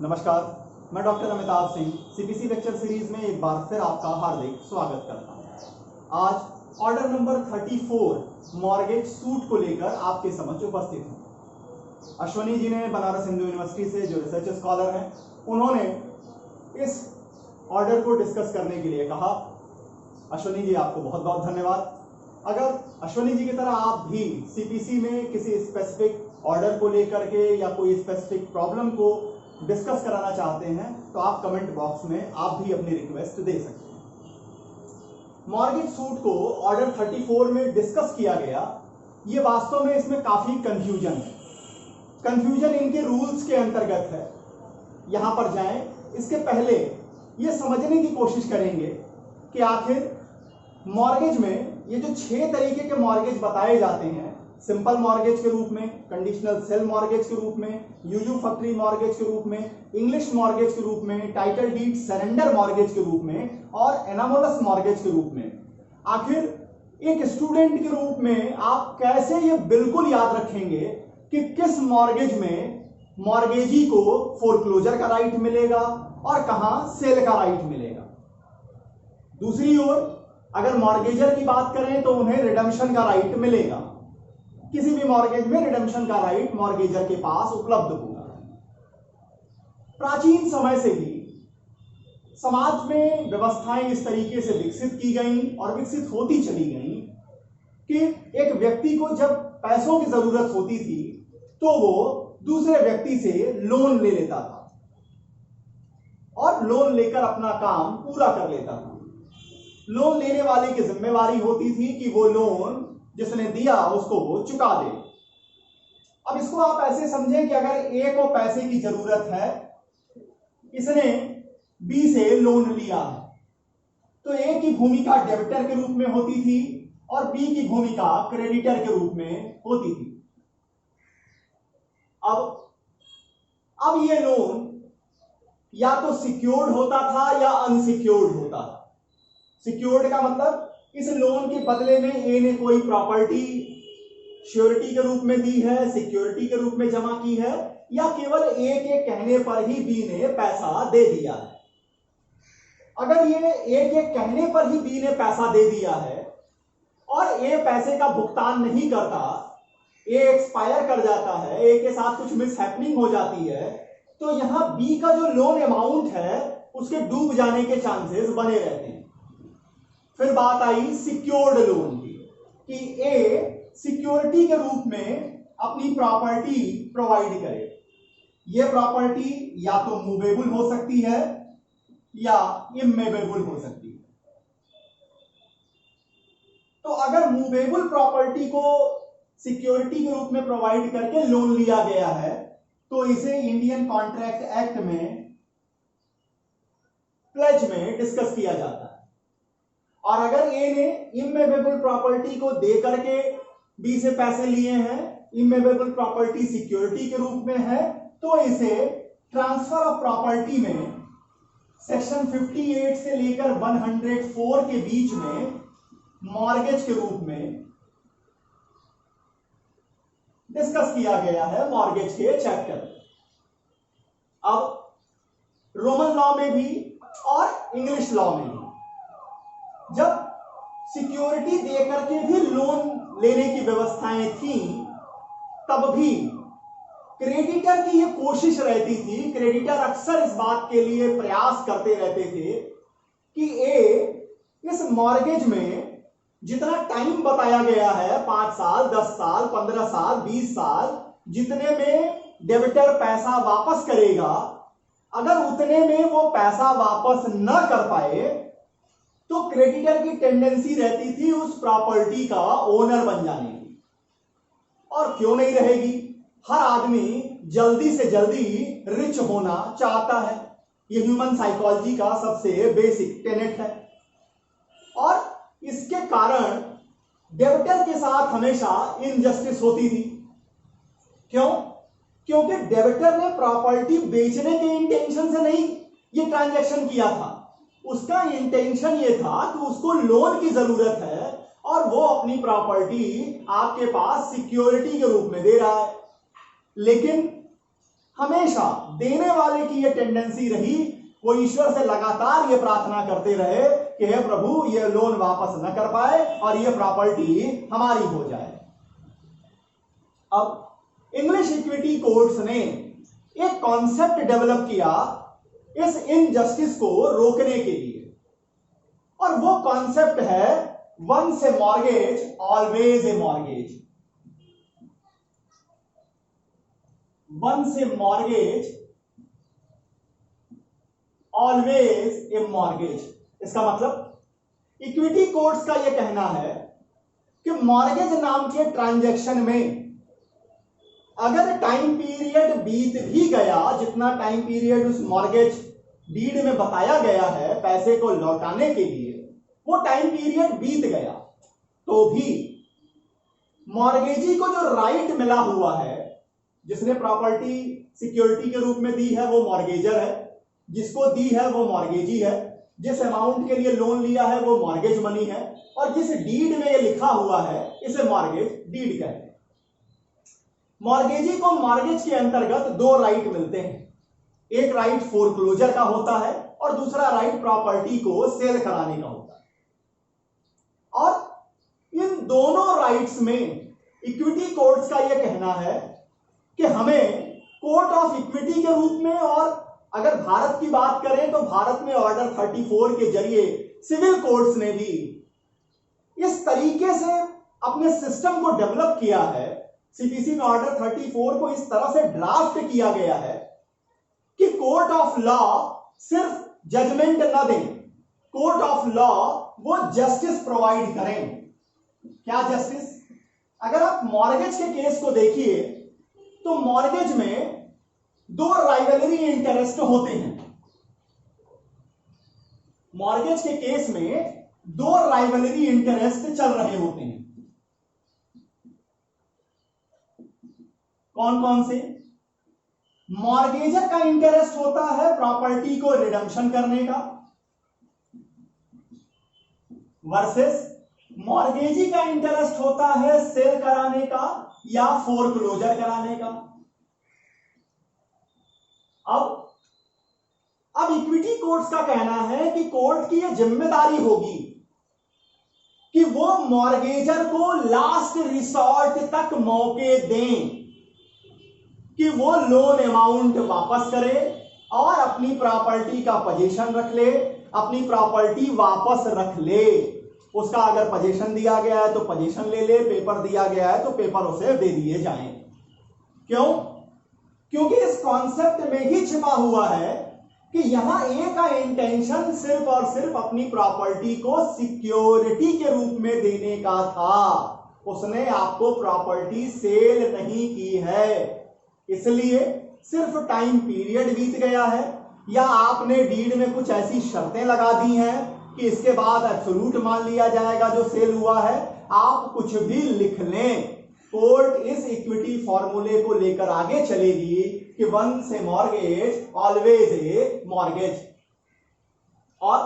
नमस्कार, मैं doctor Amitabh Singh CPC lecture series में एक बार फिर आपका हार्दिक स्वागत करता हूं। आज ऑर्डर नंबर 34 मॉर्गेज सूट को लेकर आपके समक्ष उपस्थित हूं। अश्वनी जी ने बनारस हिंदू यूनिवर्सिटी से जो रिसर्च स्कॉलर हैं, उन्होंने इस ऑर्डर को डिस्कस करने के लिए कहा। अश्वनी जी, आपको बहुत बहुत धन्यवाद। अगर अश्वनी जी की तरह आप भी सीपीसी में किसी स्पेसिफिक ऑर्डर को लेकर के या कोई स्पेसिफिक प्रॉब्लम को डिस्कस कराना चाहते हैं तो आप कमेंट बॉक्स में आप भी अपनी रिक्वेस्ट दे सकते हैं। मॉर्गेज सूट को ऑर्डर 34 में डिस्कस किया गया। ये वास्तव में इसमें काफी कंफ्यूजन है। कंफ्यूजन इनके रूल्स के अंतर्गत है। यहां पर जाएं, इसके पहले ये समझने की कोशिश करेंगे कि आखिर मॉर्गेज में ये जो 6 तरीके के मॉर्गेज बताए जाते हैं, सिंपल मॉर्गेज के रूप में, कंडीशनल सेल मॉर्गेज के रूप में, यूजुफैक्टरी मॉर्गेज के रूप में, इंग्लिश मॉर्गेज के रूप में, टाइटल डीड सरेंडर मॉर्गेज के रूप में और एनामोलस मॉर्गेज के रूप में, आखिर एक स्टूडेंट के रूप में आप कैसे ये बिल्कुल याद रखेंगे कि किस मॉर्गेज में मॉर्गेजी को फोरक्लोजर का राइट मिलेगा और कहां सेल का राइट मिलेगा। दूसरी ओर अगर मॉर्गेजर की बात करें तो उन्हें रिडम्पशन का राइट मिलेगा। किसी भी मॉर्गेज में रिडम्पशन का राइट मॉर्गेजर के पास उपलब्ध होगा। प्राचीन समय से ही समाज में व्यवस्थाएं इस तरीके से विकसित की गई और विकसित होती चली गई कि एक व्यक्ति को जब पैसों की जरूरत होती थी तो वो दूसरे व्यक्ति से लोन ले लेता था और लोन लेकर अपना काम पूरा कर लेता था। लोन लेने वाले की जिम्मेवारी होती थी कि वो लोन जिसने दिया उसको वो चुका दे। अब इसको आप ऐसे समझें कि अगर ए को पैसे की जरूरत है, इसने बी से लोन लिया है, तो ए की भूमिका डेबिटर के रूप में होती थी और बी की भूमिका क्रेडिटर के रूप में होती थी। अब ये लोन या तो सिक्योर्ड होता था या अनसिक्योर्ड होता था। सिक्योर्ड का मतलब इस लोन के बदले में ए ने कोई प्रॉपर्टी श्योरिटी के रूप में दी है, सिक्योरिटी के रूप में जमा की है, या केवल ए के कहने पर ही बी ने पैसा दे दिया है। अगर ये ए के कहने पर ही बी ने पैसा दे दिया है और ए पैसे का भुगतान नहीं करता, ए एक्सपायर कर जाता है, ए के साथ कुछ मिसहैपनिंग हो जाती है, तो यहां बी का जो लोन अमाउंट है उसके डूब जाने के चांसेस बने रहते हैं। फिर बात आई सिक्योर्ड लोन की कि ए सिक्योरिटी के रूप में अपनी प्रॉपर्टी प्रोवाइड करे। यह प्रॉपर्टी या तो मूवेबल हो सकती है या इमूवेबल हो सकती है। तो अगर मूवेबल प्रॉपर्टी को सिक्योरिटी के रूप में प्रोवाइड करके लोन लिया गया है तो इसे इंडियन कॉन्ट्रैक्ट एक्ट में प्लेज में डिस्कस किया जाता है। और अगर ए ने इमूवेबल प्रॉपर्टी को दे करके बी से पैसे लिए हैं, इमूवेबल प्रॉपर्टी सिक्योरिटी के रूप में है, तो इसे ट्रांसफर ऑफ प्रॉपर्टी में सेक्शन 58 से लेकर 104 के बीच में मॉर्गेज के रूप में डिस्कस किया गया है मॉर्गेज के चैप्टर। अब रोमन लॉ में भी और इंग्लिश लॉ में भी जब सिक्योरिटी देकर के भी लोन लेने की व्यवस्थाएं थी, तब भी क्रेडिटर की यह कोशिश रहती थी, क्रेडिटर अक्सर इस बात के लिए प्रयास करते रहते थे कि इस मॉर्गेज में जितना टाइम बताया गया है, 5 साल, 10 साल, 15 साल, 20 साल, जितने में डेबिटर पैसा वापस करेगा, अगर उतने में वो पैसा वापस न कर पाए तो क्रेडिटर की टेंडेंसी रहती थी उस प्रॉपर्टी का ओनर बन जाने की। और क्यों नहीं रहेगी? हर आदमी जल्दी से जल्दी रिच होना चाहता है। यह ह्यूमन साइकोलॉजी का सबसे बेसिक टेनेट है। और इसके कारण डेबिटर के साथ हमेशा इनजस्टिस होती थी। क्यों? क्योंकि डेबिटर ने प्रॉपर्टी बेचने के इंटेंशन से नहीं ये ट्रांजैक्शन किया था। उसका इंटेंशन ये था कि उसको लोन की जरूरत है और वो अपनी प्रॉपर्टी आपके पास सिक्योरिटी के रूप में दे रहा है। लेकिन हमेशा देने वाले की यह टेंडेंसी रही, वो ईश्वर से लगातार ये प्रार्थना करते रहे कि हे प्रभु ये लोन वापस न कर पाए और ये प्रॉपर्टी हमारी हो जाए। अब इंग्लिश इक्विटी कोर्ट्स ने एक कॉन्सेप्ट डेवलप किया इस इनजस्टिस को रोकने के लिए, और वो कॉन्सेप्ट है once a mortgage always a mortgage. Once a mortgage always a mortgage. इसका मतलब इक्विटी कोर्ट्स का यह कहना है कि मॉर्गेज नाम के ट्रांजैक्शन में अगर टाइम पीरियड बीत भी गया, जितना टाइम पीरियड उस मॉर्गेज डीड में बताया गया है पैसे को लौटाने के लिए, वो टाइम पीरियड बीत गया, तो भी मॉर्गेजी को जो राइट मिला हुआ है, जिसने प्रॉपर्टी सिक्योरिटी के रूप में दी है वो मॉर्गेजर है, जिसको दी है वो मॉर्गेजी है, जिस अमाउंट के लिए लोन लिया है वो मॉर्गेज मनी है, और जिस डीड में ये लिखा हुआ है इसे मॉर्गेज डीड कहते हैं। मॉर्गेजी को मॉर्गेज के अंतर्गत दो राइट मिलते हैं, एक राइट फोरक्लोजर का होता है और दूसरा राइट प्रॉपर्टी को सेल कराने का होता है। और इन दोनों राइट्स में इक्विटी कोर्ट्स का यह कहना है कि हमें कोर्ट ऑफ इक्विटी के रूप में, और अगर भारत की बात करें तो भारत में ऑर्डर 34 के जरिए सिविल कोर्ट्स ने भी इस तरीके से अपने सिस्टम को डेवलप किया है, सीपीसी में ऑर्डर 34 को इस तरह से ड्राफ्ट किया गया है कि कोर्ट ऑफ लॉ सिर्फ जजमेंट न दें, कोर्ट ऑफ लॉ वो जस्टिस प्रोवाइड करें। क्या जस्टिस? अगर आप मॉर्गेज के केस को देखिए तो मॉर्गेज में दो राइवलरी इंटरेस्ट होते हैं। मॉर्गेज के केस में दो राइवलरी इंटरेस्ट चल रहे होते हैं। कौन कौन से? मॉर्गेजर का इंटरेस्ट होता है प्रॉपर्टी को रिडम्पशन करने का, वर्सेस मॉर्गेजी का इंटरेस्ट होता है सेल कराने का या फोरक्लोजर कराने का। अब इक्विटी कोर्ट्स का कहना है कि कोर्ट की यह जिम्मेदारी होगी कि वो मॉर्गेजर को लास्ट रिसॉर्ट तक मौके दें कि वो लोन अमाउंट वापस करे और अपनी प्रॉपर्टी का पोजीशन रख ले, अपनी प्रॉपर्टी वापस रख ले। उसका अगर पोजीशन दिया गया है तो पोजीशन ले ले, पेपर दिया गया है तो पेपर उसे दे दिए जाएं। क्यों? क्योंकि इस कॉन्सेप्ट में ही छिपा हुआ है कि यहां ए का इंटेंशन सिर्फ और सिर्फ अपनी प्रॉपर्टी को सिक्योरिटी के रूप में देने का था। उसने आपको प्रॉपर्टी सेल नहीं की है, इसलिए सिर्फ टाइम पीरियड बीत गया है या आपने डीड में कुछ ऐसी शर्तें लगा दी हैं कि इसके बाद एब्सोल्यूट मान लिया जाएगा जो सेल हुआ है। आप कुछ भी लिख लें, कोर्ट इस इक्विटी फॉर्मूले को लेकर आगे चलेगी कि once a mortgage always a mortgage. और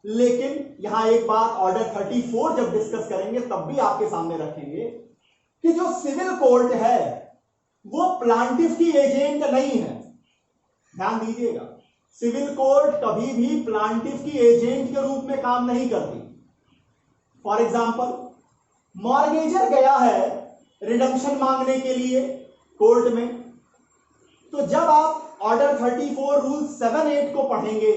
लेकिन यहां एक बात ऑर्डर 34 जब डिस्कस करेंगे तब भी आपके सामने रखेंगे कि जो सिविल कोर्ट है वो प्लांटिफ की एजेंट नहीं है। ध्यान दीजिएगा, सिविल कोर्ट कभी भी प्लांटिफ की एजेंट के रूप में काम नहीं करती। फॉर एग्जांपल, मॉर्गेजर गया है रिडम्पशन मांगने के लिए कोर्ट में, तो जब आप ऑर्डर 34 रूल 7(8) को पढ़ेंगे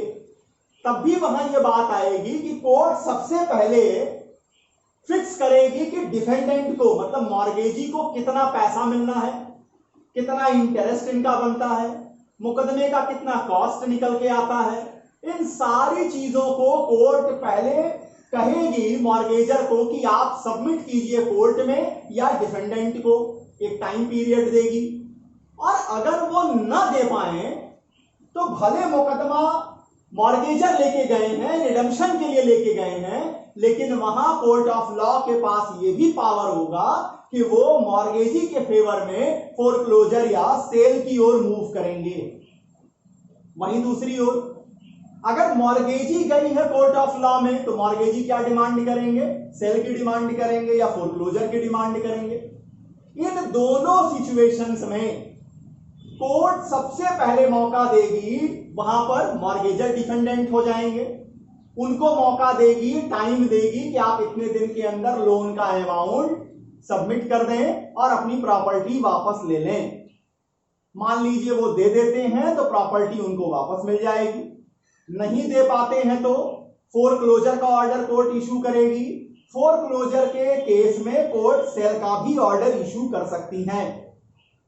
तब भी वहां यह बात आएगी कि कोर्ट सबसे पहले फिक्स करेगी कि डिफेंडेंट को, मतलब मॉर्गेजी को, कितना पैसा मिलना है, कितना इंटरेस्ट इनका बनता है, मुकदमे का कितना कॉस्ट निकल के आता है। इन सारी चीजों को कोर्ट पहले कहेगी मॉर्गेजर को कि आप सबमिट कीजिए कोर्ट में, या डिफेंडेंट को एक टाइम पीरियड देगी। और अगर वो न दे पाए तो भले मुकदमा मॉर्गेजर लेके गए हैं, रिडम्पशन के लिए लेके गए हैं, लेकिन वहां कोर्ट ऑफ लॉ के पास ये भी पावर होगा कि वो मॉर्गेजी के फेवर में फोरक्लोजर या सेल की ओर मूव करेंगे। वहीं दूसरी ओर अगर मॉर्गेजी गई है कोर्ट ऑफ लॉ में तो मॉर्गेजी क्या डिमांड करेंगे? सेल की डिमांड करेंगे या फोरक्लोजर की डिमांड करेंगे। इन दोनों सिचुएशंस में कोर्ट सबसे पहले मौका देगी, वहां पर मॉर्गेजर डिफेंडेंट हो जाएंगे, उनको मौका देगी, टाइम देगी कि आप इतने दिन के अंदर लोन का अमाउंट सबमिट कर दें और अपनी प्रॉपर्टी वापस ले लें। मान लीजिए वो दे देते हैं तो प्रॉपर्टी उनको वापस मिल जाएगी, नहीं दे पाते हैं तो फोरक्लोजर का ऑर्डर कोर्ट इशू करेगी। फोरक्लोजर के केस में कोर्ट सेल का भी ऑर्डर इशू कर सकती है।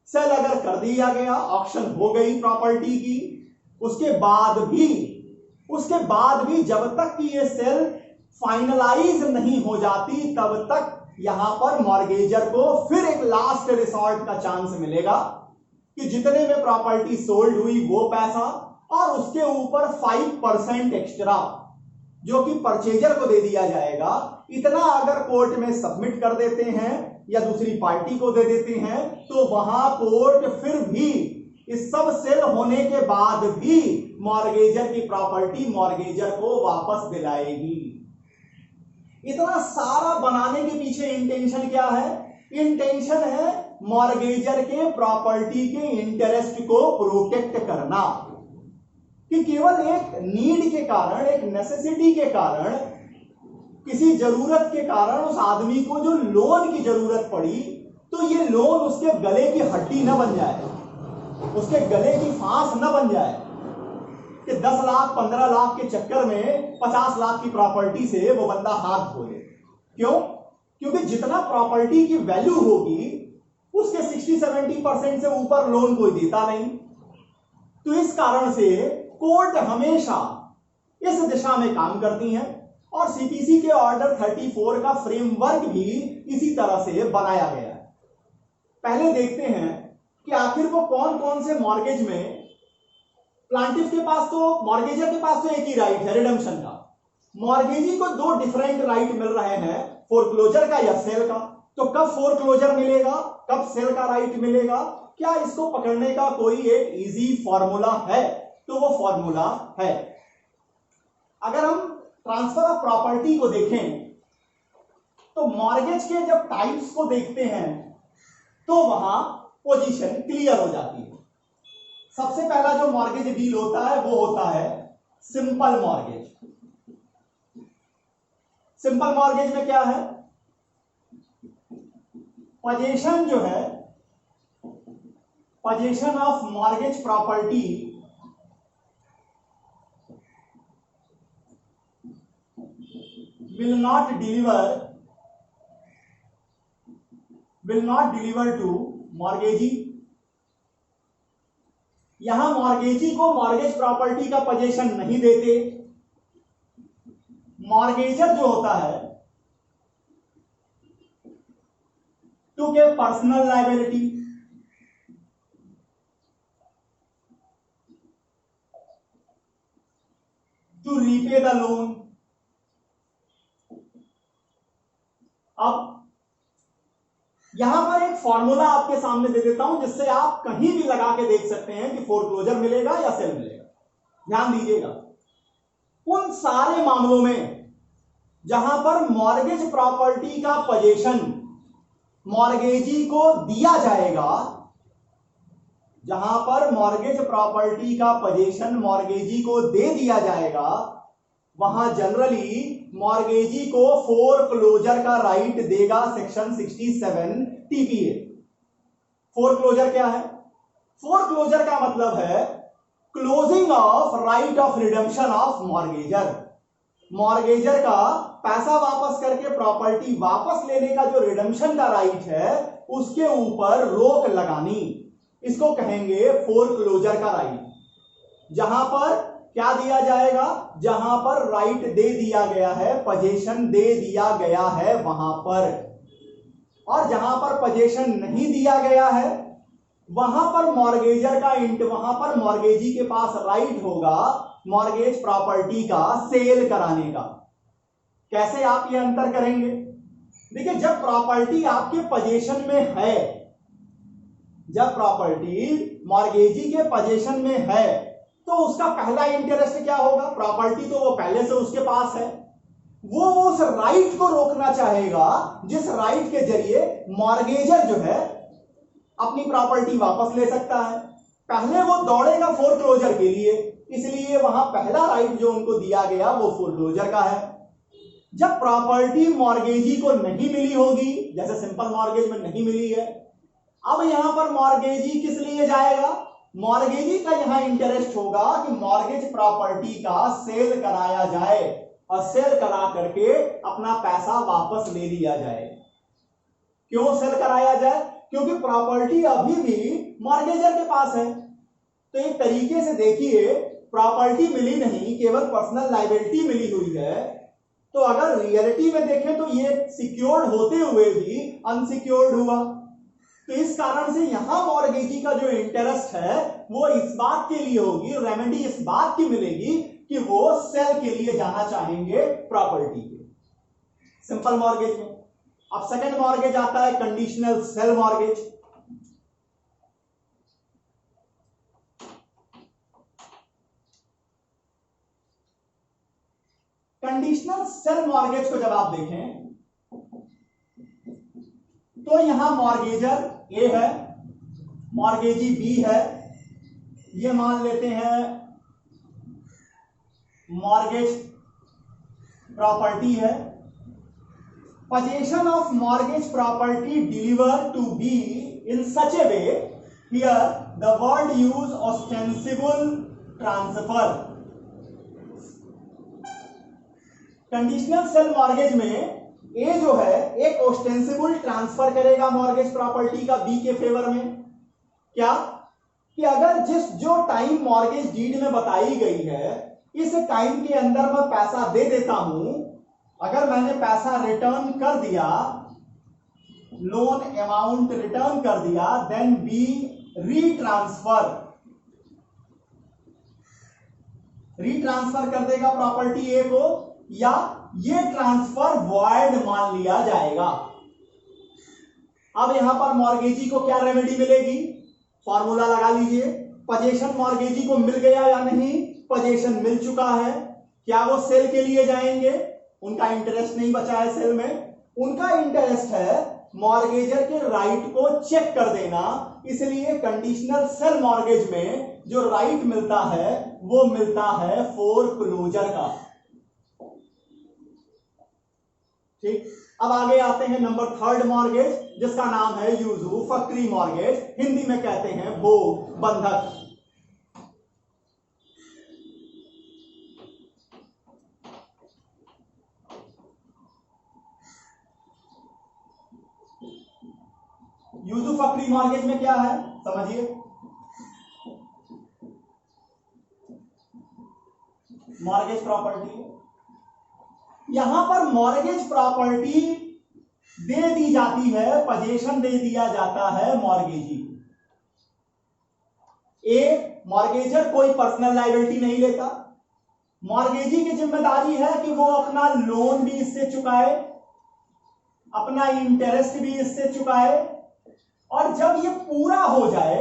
सेल अगर कर दिया गया, ऑक्शन हो गई प्रॉपर्टी की, उसके बाद भी जब तक कि ये सेल फाइनलाइज नहीं हो जाती तब तक यहां पर मॉर्गेजर को फिर एक लास्ट रिसॉर्ट का चांस मिलेगा कि जितने में प्रॉपर्टी सोल्ड हुई वो पैसा और उसके ऊपर 5% एक्स्ट्रा जो कि परचेजर को दे दिया जाएगा, इतना अगर कोर्ट में सबमिट कर देते हैं या दूसरी पार्टी को दे देते हैं तो वहां कोर्ट फिर भी इस सब सेल होने के बाद भी मॉर्गेजर की प्रॉपर्टी मॉर्गेजर को वापस दिलाएगी। इतना सारा बनाने के पीछे इंटेंशन क्या है? इंटेंशन है मॉर्गेजर के प्रॉपर्टी के इंटरेस्ट को प्रोटेक्ट करना, कि केवल एक नीड के कारण, एक नेसेसिटी के कारण, किसी जरूरत के कारण उस आदमी को जो लोन की जरूरत पड़ी तो ये लोन उसके गले की हड्डी न बन जाए, उसके गले की फांस न बन जाए कि 10 लाख 15 लाख के चक्कर में 50 लाख की प्रॉपर्टी से वो बंदा हाथ धो ले। क्यों? क्योंकि जितना प्रॉपर्टी की वैल्यू होगी उसके 60-70% से ऊपर लोन कोई देता नहीं। तो इस कारण से कोर्ट हमेशा इस दिशा में काम करती हैं और सीपीसी के ऑर्डर 34 का फ्रेमवर्क भी इसी तरह से बनाया गया है। पहले देखते हैं कि आखिर वो कौन कौन से मॉर्गेज में, प्लांटिफ के पास तो, मॉर्गेजर के पास तो एक ही राइट है रिडम्पशन का, मॉर्गेजी को 2 डिफरेंट राइट मिल रहे हैं, फोरक्लोजर का या सेल का। तो कब फोरक्लोजर मिलेगा, कब सेल का राइट मिलेगा, क्या इसको पकड़ने का कोई एक इजी फॉर्मूला है? तो वो फॉर्मूला है, अगर हम ट्रांसफर ऑफ प्रॉपर्टी को देखें तो मॉर्गेज के जब टाइप्स को देखते हैं तो वहां पोजीशन क्लियर हो जाती है। सबसे पहला जो मॉर्गेज डील होता है वो होता है सिंपल मॉर्गेज। सिंपल मॉर्गेज में क्या है? पोजीशन जो है, position of mortgage property will not deliver to mortgagee. यहां मॉर्गेजी को मॉर्गेज प्रॉपर्टी का पोजीशन नहीं देते। मॉर्गेजर जो होता है टू के personal liability, to repay the loan. अब यहां पर एक फॉर्मूला आपके सामने दे देता हूं जिससे आप कहीं भी लगा के देख सकते हैं कि फोरक्लोजर मिलेगा या सेल मिलेगा। ध्यान दीजिएगा, उन सारे मामलों में जहां पर मॉर्गेज प्रॉपर्टी का पोजीशन मॉर्गेजी को दिया जाएगा, जहां पर मॉर्गेज प्रॉपर्टी का पोजीशन मॉर्गेजी को दे दिया जाएगा, वहां जनरली मॉर्गेजी को फोरक्लोजर का राइट देगा सेक्शन 67 टीपीए। फोरक्लोजर क्या है? फोरक्लोजर का मतलब है closing of right of redemption of mortgagor. Mortgagor का पैसा वापस करके प्रॉपर्टी वापस लेने का जो रिडम्पशन का राइट है उसके ऊपर रोक लगानी, इसको कहेंगे फोरक्लोजर का राइट। जहां पर क्या दिया जाएगा? जहां पर राइट दे दिया गया है, पोजीशन दे दिया गया है वहां पर, और जहां पर पोजीशन नहीं दिया गया है वहां पर मॉर्गेजर का वहां पर मॉर्गेजी के पास राइट होगा मॉर्गेज प्रॉपर्टी का सेल कराने का। कैसे आप ये अंतर करेंगे? देखिए, जब प्रॉपर्टी आपके पोजीशन में है, जब प्रॉपर्टी मॉर्गेजी के पोजीशन में है तो उसका पहला इंटरेस्ट क्या होगा? प्रॉपर्टी तो वो पहले से उसके पास है, वो उस राइट को रोकना चाहेगा जिस राइट के जरिए मॉर्गेजर जो है अपनी प्रॉपर्टी वापस ले सकता है। पहले वो दौड़ेगा फोरक्लोजर के लिए, इसलिए वहां पहला राइट जो उनको दिया गया वो फोरक्लोजर का है। जब प्रॉपर्टी मॉर्गेजी को नहीं मिली होगी, जैसे सिंपल मॉर्गेज में नहीं मिली है, अब यहां पर मॉर्गेजी किस लिए जाएगा? मॉर्गेजी का यहां इंटरेस्ट होगा कि मॉर्गेज प्रॉपर्टी का सेल कराया जाए और सेल करा करके अपना पैसा वापस ले लिया जाए। क्यों सेल कराया जाए? क्योंकि प्रॉपर्टी अभी भी मॉर्गेजर के पास है। तो एक तरीके से देखिए, प्रॉपर्टी मिली नहीं, केवल पर्सनल लायबिलिटी मिली हुई है। तो अगर रियलिटी में देखें तो ये सिक्योर्ड होते हुए भी अनसिक्योर्ड हुआ। तो इस कारण से यहां मॉर्गेजी का जो इंटरेस्ट है वो इस बात के लिए होगी, रेमेडी इस बात की मिलेगी कि वो सेल के लिए जाना चाहेंगे प्रॉपर्टी के, सिंपल मॉर्गेज में। अब सेकंड मॉर्गेज आता है conditional sale mortgage. Conditional sale mortgage को जब आप देखें तो यहां मॉर्गेजर ए है, मॉर्गेजी बी है, ये मान लेते हैं मॉर्गेज प्रॉपर्टी है। Position of mortgage property deliver to be in such a way, here the word use ostensible transfer. Conditional sale mortgage में ए जो है एक ऑस्टेंसिबल ट्रांसफर करेगा मॉर्गेज प्रॉपर्टी का बी के फेवर में। क्या? कि अगर जो टाइम मॉर्गेज डीड में बताई गई है, इस टाइम के अंदर मैं पैसा दे देता हूं, अगर मैंने पैसा रिटर्न कर दिया, लोन अमाउंट रिटर्न कर दिया, देन बी रीट्रांसफर कर देगा प्रॉपर्टी ए को, या ये ट्रांसफर वॉइड मान लिया जाएगा। अब यहां पर मॉर्गेजी को क्या रेमेडी मिलेगी? फॉर्मूला लगा लीजिए। पोजीशन मॉर्गेजी को मिल गया या नहीं? पोजीशन मिल चुका है। क्या वो सेल के लिए जाएंगे? उनका इंटरेस्ट नहीं बचा है सेल में, उनका इंटरेस्ट है मॉर्गेजर के राइट को चेक कर देना। इसलिए कंडीशनल सेल मॉर्गेज में जो राइट मिलता है वो मिलता है फोरक्लोजर का। ठीक, अब आगे आते हैं नंबर थर्ड मॉर्गेज, जिसका नाम है यूजुफैक्टरी मॉर्गेज, हिंदी में कहते हैं भोग बंधक। यूजुफैक्टरी मॉर्गेज में क्या है समझिए। मॉर्गेज प्रॉपर्टी, यहां पर मॉर्गेज प्रॉपर्टी दे दी जाती है, पोजीशन दे दिया जाता है मॉर्गेजी को। ए मॉर्गेजर कोई पर्सनल लायबिलिटी नहीं लेता, मॉर्गेजी की जिम्मेदारी है कि वो अपना लोन भी इससे चुकाए, अपना इंटरेस्ट भी इससे चुकाए, और जब ये पूरा हो जाए,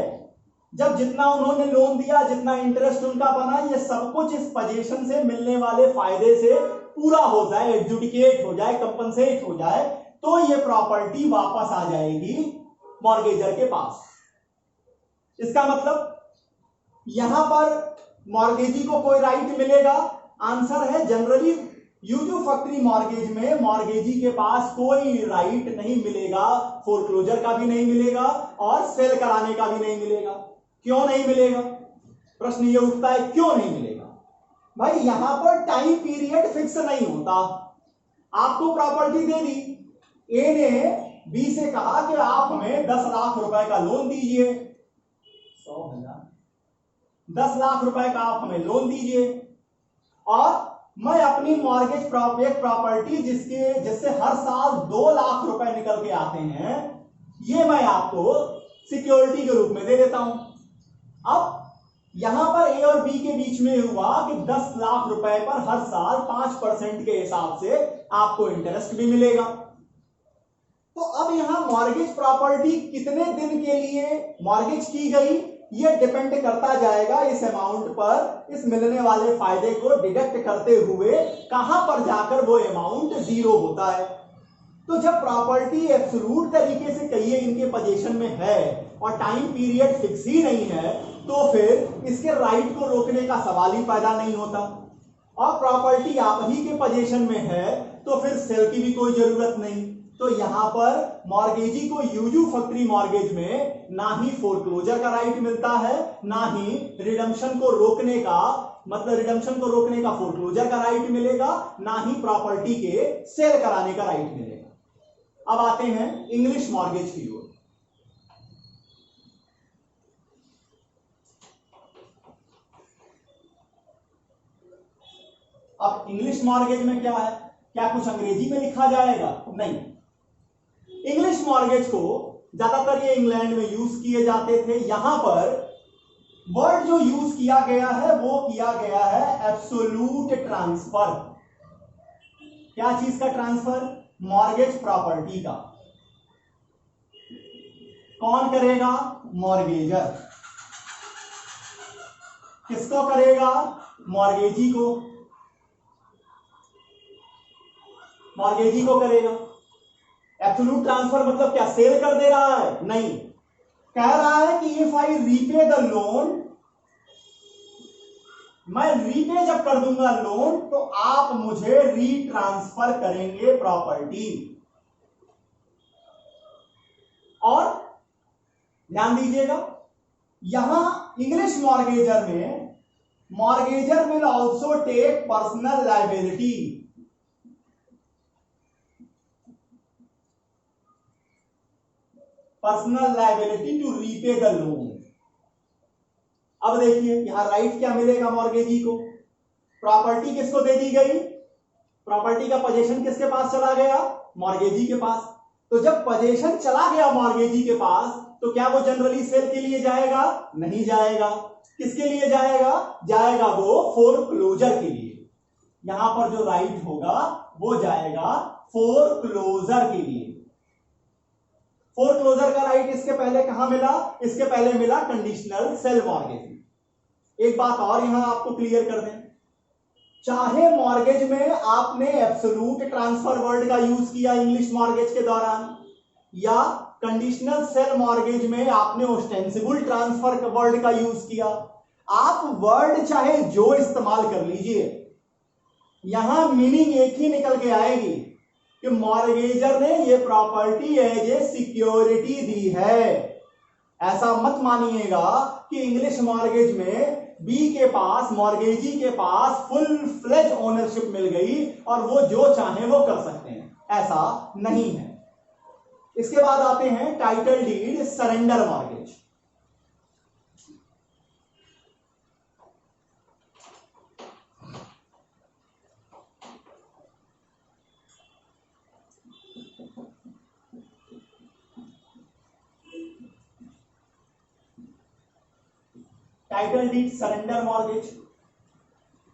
जब जितना उन्होंने लोन दिया, जितना इंटरेस्ट उनका बना, ये सब कुछ इस पोजीशन से मिलने वाले फायदे से पूरा हो जाए, एडजुडिकेट हो जाए, कंपनसेट हो जाए, तो ये प्रॉपर्टी वापस आ जाएगी मॉर्गेजर के पास। इसका मतलब यहां पर मॉर्गेजी को कोई राइट मिलेगा? आंसर है जनरली यूजुफैक्टरी मॉर्गेज में मॉर्गेजी के पास कोई राइट नहीं मिलेगा, फोरक्लोजर का भी नहीं मिलेगा और सेल कराने का भी नहीं मिलेगा। क्यों नहीं मिलेगा? प्रश्न ये उठता है, क्यों नहीं मिलेगा? भाई यहां पर टाइम पीरियड फिक्स नहीं होता। आपको प्रॉपर्टी दे दी, ए ने बी से कहा कि आप हमें 10 लाख रुपए का लोन दीजिए, 10 लाख रुपए का आप हमें लोन दीजिए, और मैं अपनी मॉर्गेज प्रॉपर्टी जिससे हर साल 2 लाख रुपए निकल के आते हैं, ये मैं आपको सिक्योरिटी के रूप में दे देता हूं। अब यहां पर ए और बी के बीच में हुआ कि 10 लाख रुपए पर हर साल 5% के हिसाब से आपको इंटरेस्ट भी मिलेगा। तो अब यहां मॉर्गेज प्रॉपर्टी कितने दिन के लिए मॉर्गेज की गई, ये डिपेंड करता जाएगा इस अमाउंट पर, इस मिलने वाले फायदे को डिडक्ट करते हुए कहां पर जाकर वो अमाउंट जीरो होता है। तो जब प्रॉपर्टी एब्सोल्यूट तरीके से कहिए इनके पोजीशन में है और टाइम पीरियड फिक्स ही नहीं है, तो फिर इसके राइट को रोकने का सवाल ही पैदा नहीं होता। और प्रॉपर्टी आप ही के पोजीशन में है तो फिर सेल की भी कोई जरूरत नहीं। तो यहां पर मॉर्गेजी को यूजुफैक्टरी मॉर्गेज में ना ही फोरक्लोजर का राइट मिलता है, ना ही रिडम्पशन को रोकने का, मतलब रिडम्पशन को रोकने का फोरक्लोजर का राइट मिलेगा, ना ही प्रॉपर्टी के सेल कराने का राइट मिलेगा। अब आते हैं इंग्लिश मॉर्गेज की ओर। अब इंग्लिश मॉर्गेज में क्या है? क्या कुछ अंग्रेजी में लिखा जाएगा? नहीं। इंग्लिश मॉर्गेज को ज्यादातर ये इंग्लैंड में यूज किए जाते थे। यहां पर वर्ड जो यूज किया गया है वो किया गया है एब्सोल्यूट ट्रांसफर। क्या चीज का ट्रांसफर? मॉर्गेज प्रॉपर्टी का। कौन करेगा? मॉर्गेजर। किसको करेगा? मॉर्गेजी को। मॉर्गेजी को करेगा। एब्सोल्यूट ट्रांसफर मतलब क्या सेल कर दे रहा है? नहीं, कह रहा है कि if I repay the loan, मैं रीपे जब कर दूंगा लोन तो आप मुझे रीट्रांसफर करेंगे प्रॉपर्टी। और ध्यान दीजिएगा, यहां इंग्लिश मॉर्गेजर में mortgagor will also take personal liability. Personal liability to repay the loan. अब देखिए यहां राइट क्या मिलेगा मॉर्गेजी को? प्रॉपर्टी किसको दे दी गई? प्रॉपर्टी का पोजीशन किसके पास चला गया? मॉर्गेजी के पास। तो जब पोजीशन चला गया मॉर्गेजी के पास तो क्या वो जनरली सेल के लिए जाएगा? नहीं जाएगा। किसके लिए जाएगा? जाएगा वो फोरक्लोजर के लिए। यहां पर जो राइट होगा वो जाएगा फोरक्लोजर के लिए। फोरक्लोजर का राइट इसके पहले कहां मिला? इसके पहले मिला कंडीशनल सेल मॉर्गेज में। एक बात और यहां आपको क्लियर कर दें, चाहे मॉर्गेज में आपने एब्सोल्यूट ट्रांसफर वर्ड का यूज किया इंग्लिश मॉर्गेज के दौरान, या कंडीशनल सेल मॉर्गेज में आपने ओस्टेंसिबल ट्रांसफर वर्ड का यूज किया, आप वर्ड चाहे जो इस्तेमाल कर लीजिए, यहां मीनिंग एक ही निकल के आएगी कि मॉर्गेजर ने ये प्रॉपर्टी एज ए सिक्योरिटी दी है। ऐसा मत मानिएगा कि इंग्लिश मॉर्गेज में बी के पास, मॉर्गेजी के पास फुल फ्लेज ओनरशिप मिल गई और वो जो चाहे वो कर सकते हैं, ऐसा नहीं है। इसके बाद आते हैं title deed surrender mortgage. Title deed surrender mortgage,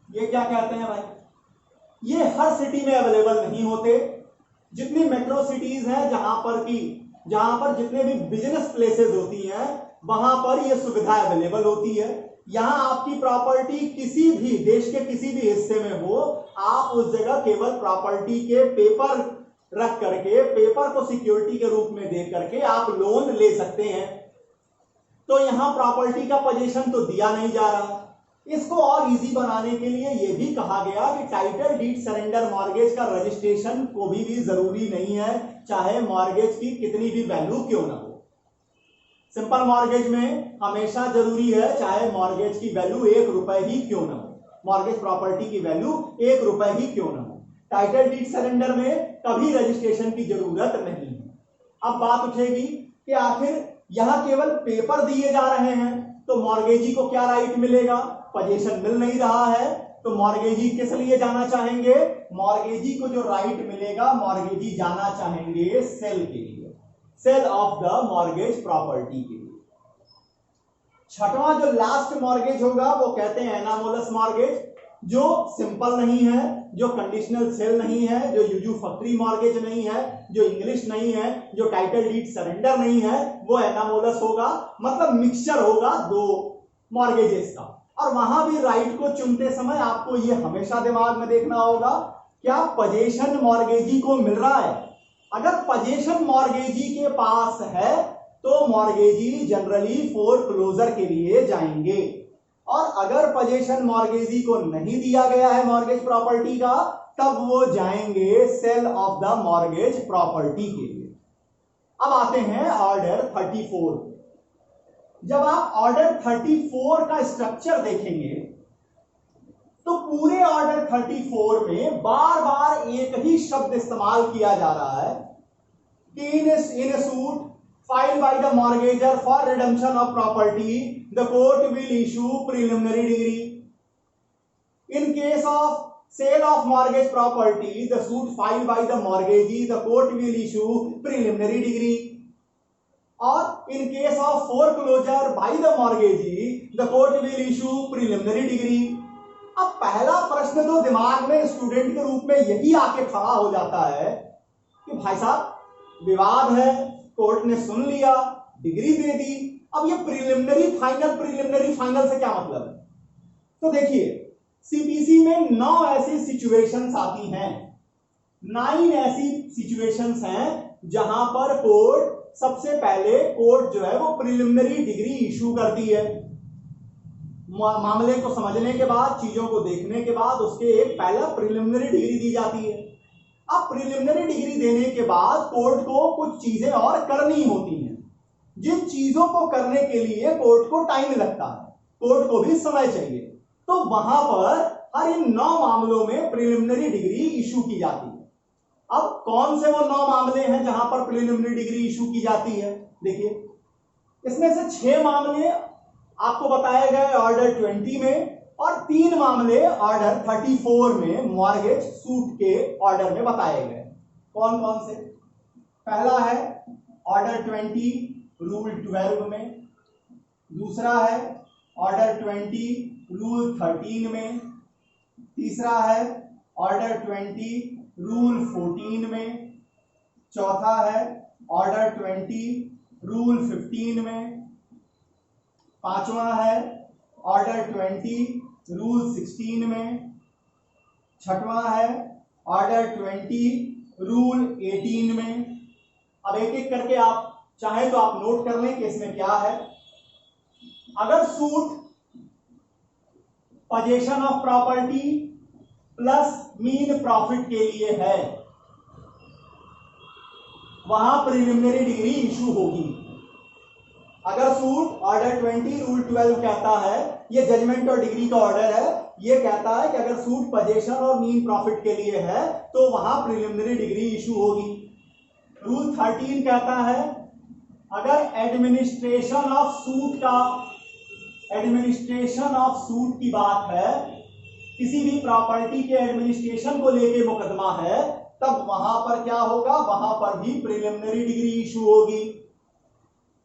ये क्या कहते हैं भाई? ये हर सिटी में अवेलेबल नहीं होते। जितनी मेट्रो सिटीज हैं जहां पर जितने भी बिजनेस प्लेसेस होती हैं वहां पर ये सुविधा अवेलेबल होती है। यहां आपकी प्रॉपर्टी किसी भी देश के किसी भी हिस्से में हो, आप उस जगह केवल प्रॉपर्टी के पेपर रख करके, पेपर को सिक्योरिटी के रूप में दे करके आप लोन ले सकते हैं। तो यहां प्रॉपर्टी का पोजीशन तो दिया नहीं जा रहा। इसको और इजी बनाने के लिए यह भी कहा गया कि टाइटल डीड सरेंडर मॉर्गेज का रजिस्ट्रेशन को भी जरूरी नहीं है, चाहे मॉर्गेज की कितनी भी वैल्यू क्यों ना हो। सिंपल मॉर्गेज में हमेशा जरूरी है चाहे मॉर्गेज की वैल्यू 1 रुपए ही क्यों ना हो, मॉर्गेज प्रॉपर्टी की वैल्यू 1 रुपए ही क्यों ना हो। टाइटल डीड सरेंडर में कभी रजिस्ट्रेशन की जरूरत नहीं है। अब बात उठेगी कि आखिर यहां केवल पेपर दिए जा रहे हैं तो मॉर्गेजी को क्या राइट मिलेगा? पोजीशन मिल नहीं रहा है तो मॉर्गेजी किस लिए जाना चाहेंगे? मॉर्गेजी को जो राइट मिलेगा, मॉर्गेजी जाना चाहेंगे सेल के लिए, sale of the mortgage property के लिए। छठवां जो लास्ट मॉर्गेज होगा वो कहते हैं एनामोलस मॉर्गेज, जो सिंपल नहीं है, जो कंडीशनल सेल नहीं है, जो यूजुफैक्टरी मॉर्गेज नहीं है, जो इंग्लिश नहीं है, जो टाइटल डीड सरेंडर नहीं है, वो एनामोलस होगा। मतलब मिक्सचर होगा दो मॉर्गेजेस का। और वहां भी राइट को चुनते समय आपको ये हमेशा दिमाग में देखना होगा, क्या पोजीशन मॉर्गेजी को मिल रहा है? अगर पोजीशन मॉर्गेजी के पास है तो मॉर्गेजी जनरली फोरक्लोजर के लिए जाएंगे, और अगर पोजीशन मॉर्गेजी को नहीं दिया गया है मॉर्गेज प्रॉपर्टी का, तब वो जाएंगे sale of the mortgage property के लिए। अब आते हैं ऑर्डर 34। जब आप ऑर्डर 34 का स्ट्रक्चर देखेंगे तो पूरे ऑर्डर 34 में बार बार एक ही शब्द इस्तेमाल किया जा रहा है कि in a suit filed by the mortgagor for redemption of property, the court will issue preliminary degree. In case of sale of mortgage property, the suit filed by the mortgagee, the court will issue preliminary degree. Or in case of foreclosure by the mortgagee, the court will issue preliminary degree. अब पहला प्रश्न तो दिमाग में student के रूप में यही आके खड़ा हो जाता है कि भाई साहब विवाद है, कोर्ट ने सुन लिया, डिग्री दे दी, अब ये प्रिलिमिनरी फाइनल से क्या मतलब है? तो देखिए सीपीसी में 9 ऐसी सिचुएशंस आती हैं, 9 ऐसी सिचुएशंस हैं जहां पर कोर्ट सबसे पहले कोर्ट जो है वो प्रिलिमिनरी डिग्री इशू करती है। मामले को समझने के बाद, चीजों को देखने के बाद उसके एक पहला प्रिलिमिनरी डिग्री दी जाती है। अब प्रिलिमिनरी डिग्री देने के बाद कोर्ट को कुछ चीजें और करनी होती हैं, जिन चीजों को करने के लिए कोर्ट को टाइम लगता है, कोर्ट को भी समय चाहिए, तो वहां पर हर इन 9 मामलों में प्रिलिमिनरी डिग्री इशू की जाती है। अब कौन से वो 9 मामले हैं जहां पर प्रिलिमिनरी डिग्री इशू की जाती है? देखिए इसमें से 6 मामले आपको बताए गए ऑर्डर 20 में और 3 मामले ऑर्डर 34 में मॉर्गेज सूट के ऑर्डर में बताए गए। कौन कौन से? पहला है ऑर्डर 20 रूल 12 में, दूसरा है ऑर्डर 20 रूल 13 में, तीसरा है ऑर्डर 20 रूल 14 में, चौथा है ऑर्डर 20 रूल 15 में, पांचवा है ऑर्डर 20 रूल 16 में, छठवां है ऑर्डर 20 रूल 18 में। अब एक एक करके आप चाहे तो आप नोट कर लें कि इसमें क्या है। अगर suit position of property plus mean profit के लिए है, वहां प्रिलिमिनरी डिग्री इशू होगी। अगर सूट ऑर्डर 20 रूल 12 कहता है, ये जजमेंट और डिग्री का ऑर्डर है, ये कहता है कि अगर सूट पोजीशन और मीन प्रॉफिट के लिए है तो वहां प्रिलिमिनरी डिग्री इशू होगी। रूल 13 कहता है अगर एडमिनिस्ट्रेशन ऑफ सूट की बात है, किसी भी प्रॉपर्टी के एडमिनिस्ट्रेशन को लेके मुकदमा है, तब वहां पर क्या होगा? वहां पर भी प्रिलिमिनरी डिग्री इशू होगी।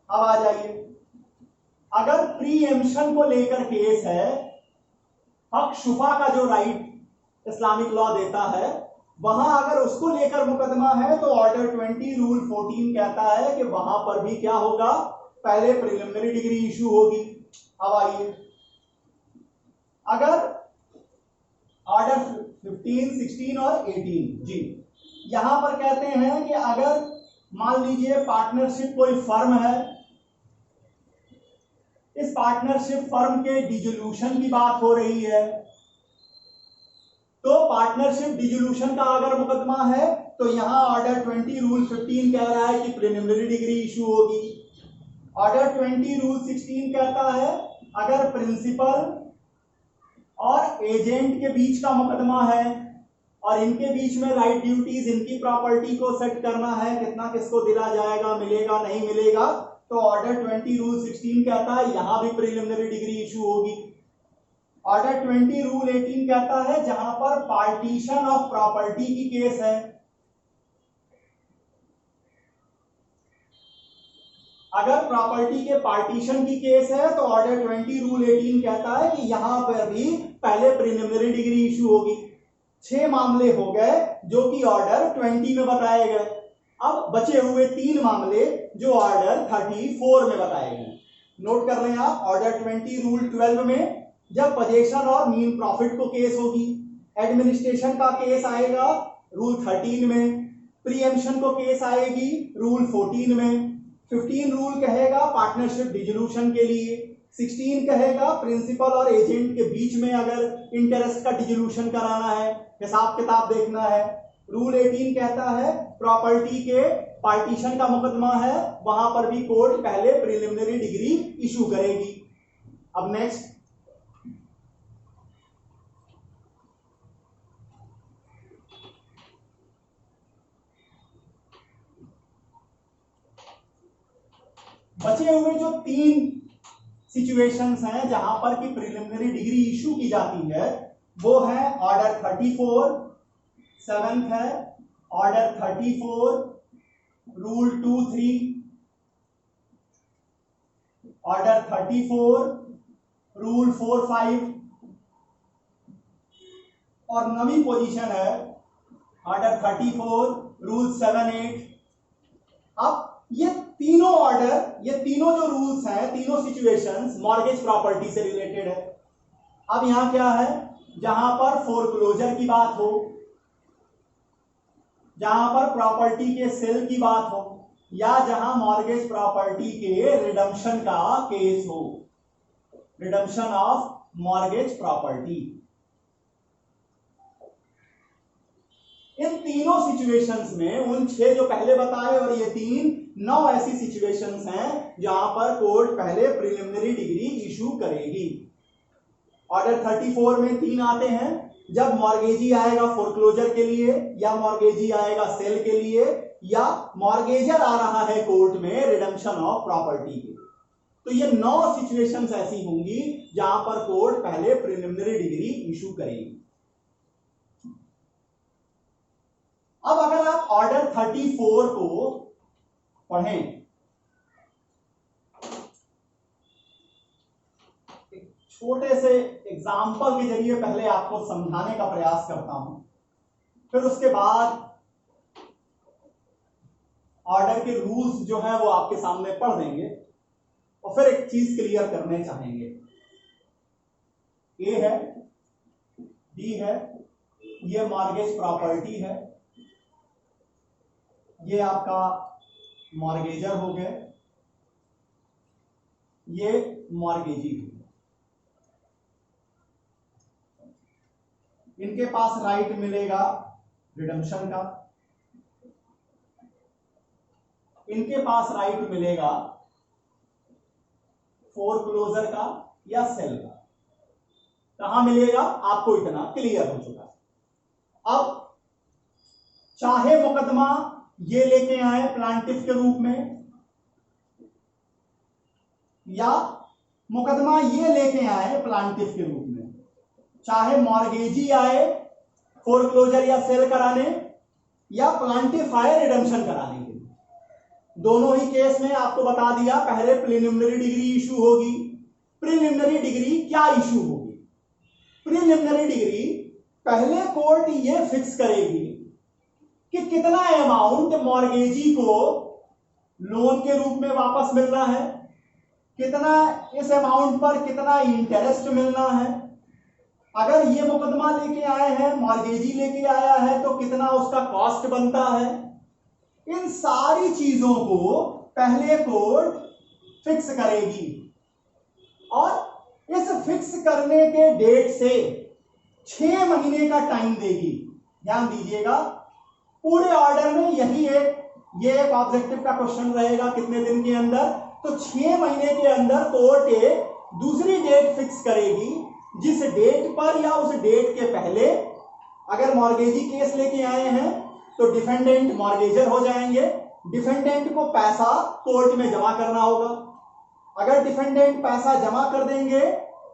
अब आ जाइए, अगर प्रीएम्पशन को लेकर केस है, हक शुफा का जो राइट इस्लामिक लॉ देता है, वहां अगर उसको लेकर मुकदमा है तो ऑर्डर 20 रूल 14 कहता है कि वहां पर भी क्या होगा? पहले प्रिलिमिनरी डिग्री इशू होगी। अब आइए, अगर ऑर्डर 15, 16 और 18 जी यहां पर कहते हैं कि अगर मान लीजिए पार्टनरशिप कोई फर्म है, इस पार्टनरशिप फर्म के डिसोल्यूशन की बात हो रही है, तो पार्टनरशिप डिसोल्यूशन का अगर मुकदमा है तो यहां ऑर्डर 20 रूल 15 कह रहा है कि प्रिलिमिनरी डिग्री इशू होगी। ऑर्डर 20 रूल 16 कहता है अगर प्रिंसिपल और एजेंट के बीच का मुकदमा है और इनके बीच में राइट ड्यूटीज, इनकी प्रॉपर्टी को सेट करना है, कितना किसको दिला जाएगा, मिलेगा नहीं मिलेगा, तो ऑर्डर 20 रूल 16 कहता है यहां भी प्रिलिमिनरी डिग्री इशू होगी। ऑर्डर 20 रूल 18 कहता है जहां पर पार्टीशन ऑफ प्रॉपर्टी की केस है, अगर प्रॉपर्टी के पार्टीशन की केस है तो ऑर्डर 20 रूल 18 कहता है कि यहां पर भी पहले प्रिलिमिनरी डिग्री इशू होगी। 6 मामले हो गए जो कि ऑर्डर 20 में बताए गए। अब बचे हुए 3 मामले जो ऑर्डर 34 में बताए गए। नोट कर लें आप, ऑर्डर 20 रूल 12 में जब पोजीशन और मीन प्रॉफिट को केस होगी, एडमिनिस्ट्रेशन का केस आएगा रूल 13 में, प्रीएम्पशन को केस आएगी रूल 14 में। 15 रूल कहेगा पार्टनरशिप डिसोल्यूशन के लिए। 16 कहेगा प्रिंसिपल और एजेंट के बीच में अगर इंटरेस्ट का डिसोल्यूशन कराना है, हिसाब किताब देखना है। रूल 18 कहता है प्रॉपर्टी के पार्टीशन का मुकदमा है, वहां पर भी कोर्ट पहले प्रिलिमिनरी डिग्री इशू करेगी। अब नेक्स्ट, बचे हुए जो 3 सिचुएशंस हैं जहां पर कि प्रिलिमिनरी डिग्री इशू की जाती है, वो है ऑर्डर 34, 7th है ऑर्डर 34, रूल 23, ऑर्डर 34, रूल 45 और नवी पोजीशन है ऑर्डर 34, रूल 78। अब ये तीनों ऑर्डर, ये तीनों जो रूल्स हैं, तीनों सिचुएशंस मॉर्गेज प्रॉपर्टी से रिलेटेड है। अब यहां क्या है, जहां पर फोरक्लोजर की बात हो, जहां पर प्रॉपर्टी के सेल की बात हो, या जहां मॉर्गेज प्रॉपर्टी के रिडम्पशन का केस हो, रिडम्पशन ऑफ मॉर्गेज प्रॉपर्टी, इन तीनों सिचुएशंस में उन 6 जो पहले बताए और ये 9 ऐसी सिचुएशंस हैं जहां पर कोर्ट पहले प्रिलिमिनरी डिग्री इशू करेगी। ऑर्डर 34 में 3 आते हैं, जब मॉर्गेजी आएगा फोरक्लोजर के लिए, या मॉर्गेजी आएगा सेल के लिए, या मॉर्गेजर आ रहा है कोर्ट में रिडम्पशन ऑफ प्रॉपर्टी के। तो ये 9 सिचुएशंस ऐसी होंगी जहां पर कोर्ट पहले प्रिलिमिनरी डिग्री इशू करेगी। अब अगर आप ऑर्डर 34 को पढ़ें, छोटे से एग्जाम्पल के जरिए पहले आपको समझाने का प्रयास करता हूं, फिर उसके बाद ऑर्डर के रूल्स जो है वो आपके सामने पढ़ देंगे और फिर एक चीज क्लियर करने चाहेंगे। ए है, बी है, ये मॉर्गेज प्रॉपर्टी है, ये आपका मॉर्गेजर हो गए, ये मॉर्गेजी हो गए। इनके पास राइट मिलेगा रिडम्पशन का, इनके पास राइट मिलेगा फोरक्लोजर का या सेल का। कहां मिलेगा आपको इतना क्लियर हो चुका। अब चाहे मुकदमा ये लेके आए प्लांटिफ के रूप में, या मुकदमा ये लेके आए प्लांटिफ के रूप में, चाहे मॉर्गेजी आए फोरक्लोजर या सेल कराने, या प्लांटिफ आए रिडम्पशन कराने के लिए, दोनों ही केस में आपको बता दिया पहले प्रिलिमिनरी डिग्री इशू होगी। प्रिलिमिनरी डिग्री क्या इशू होगी? प्रिलिमिनरी डिग्री पहले कोर्ट ये फिक्स करेगी कि कितना अमाउंट मॉर्गेजी को लोन के रूप में वापस मिलना है, कितना इस अमाउंट पर कितना इंटरेस्ट मिलना है, अगर ये मुकदमा लेके आए हैं, मॉर्गेजी लेके आया है, तो कितना उसका कॉस्ट बनता है। इन सारी चीजों को पहले कोर्ट फिक्स करेगी और इस फिक्स करने के डेट से 6 महीने का टाइम देगी। ध्यान दीजिएगा, पूरे ऑर्डर में ये एक ऑब्जेक्टिव का क्वेश्चन रहेगा कितने दिन के अंदर, तो 6 महीने के अंदर कोर्ट एक दूसरी डेट फिक्स करेगी, जिस डेट पर या उस डेट के पहले अगर मॉर्गेजी केस लेके आए हैं तो डिफेंडेंट मॉर्गेजर हो जाएंगे, डिफेंडेंट को पैसा कोर्ट में जमा करना होगा। अगर डिफेंडेंट पैसा जमा कर देंगे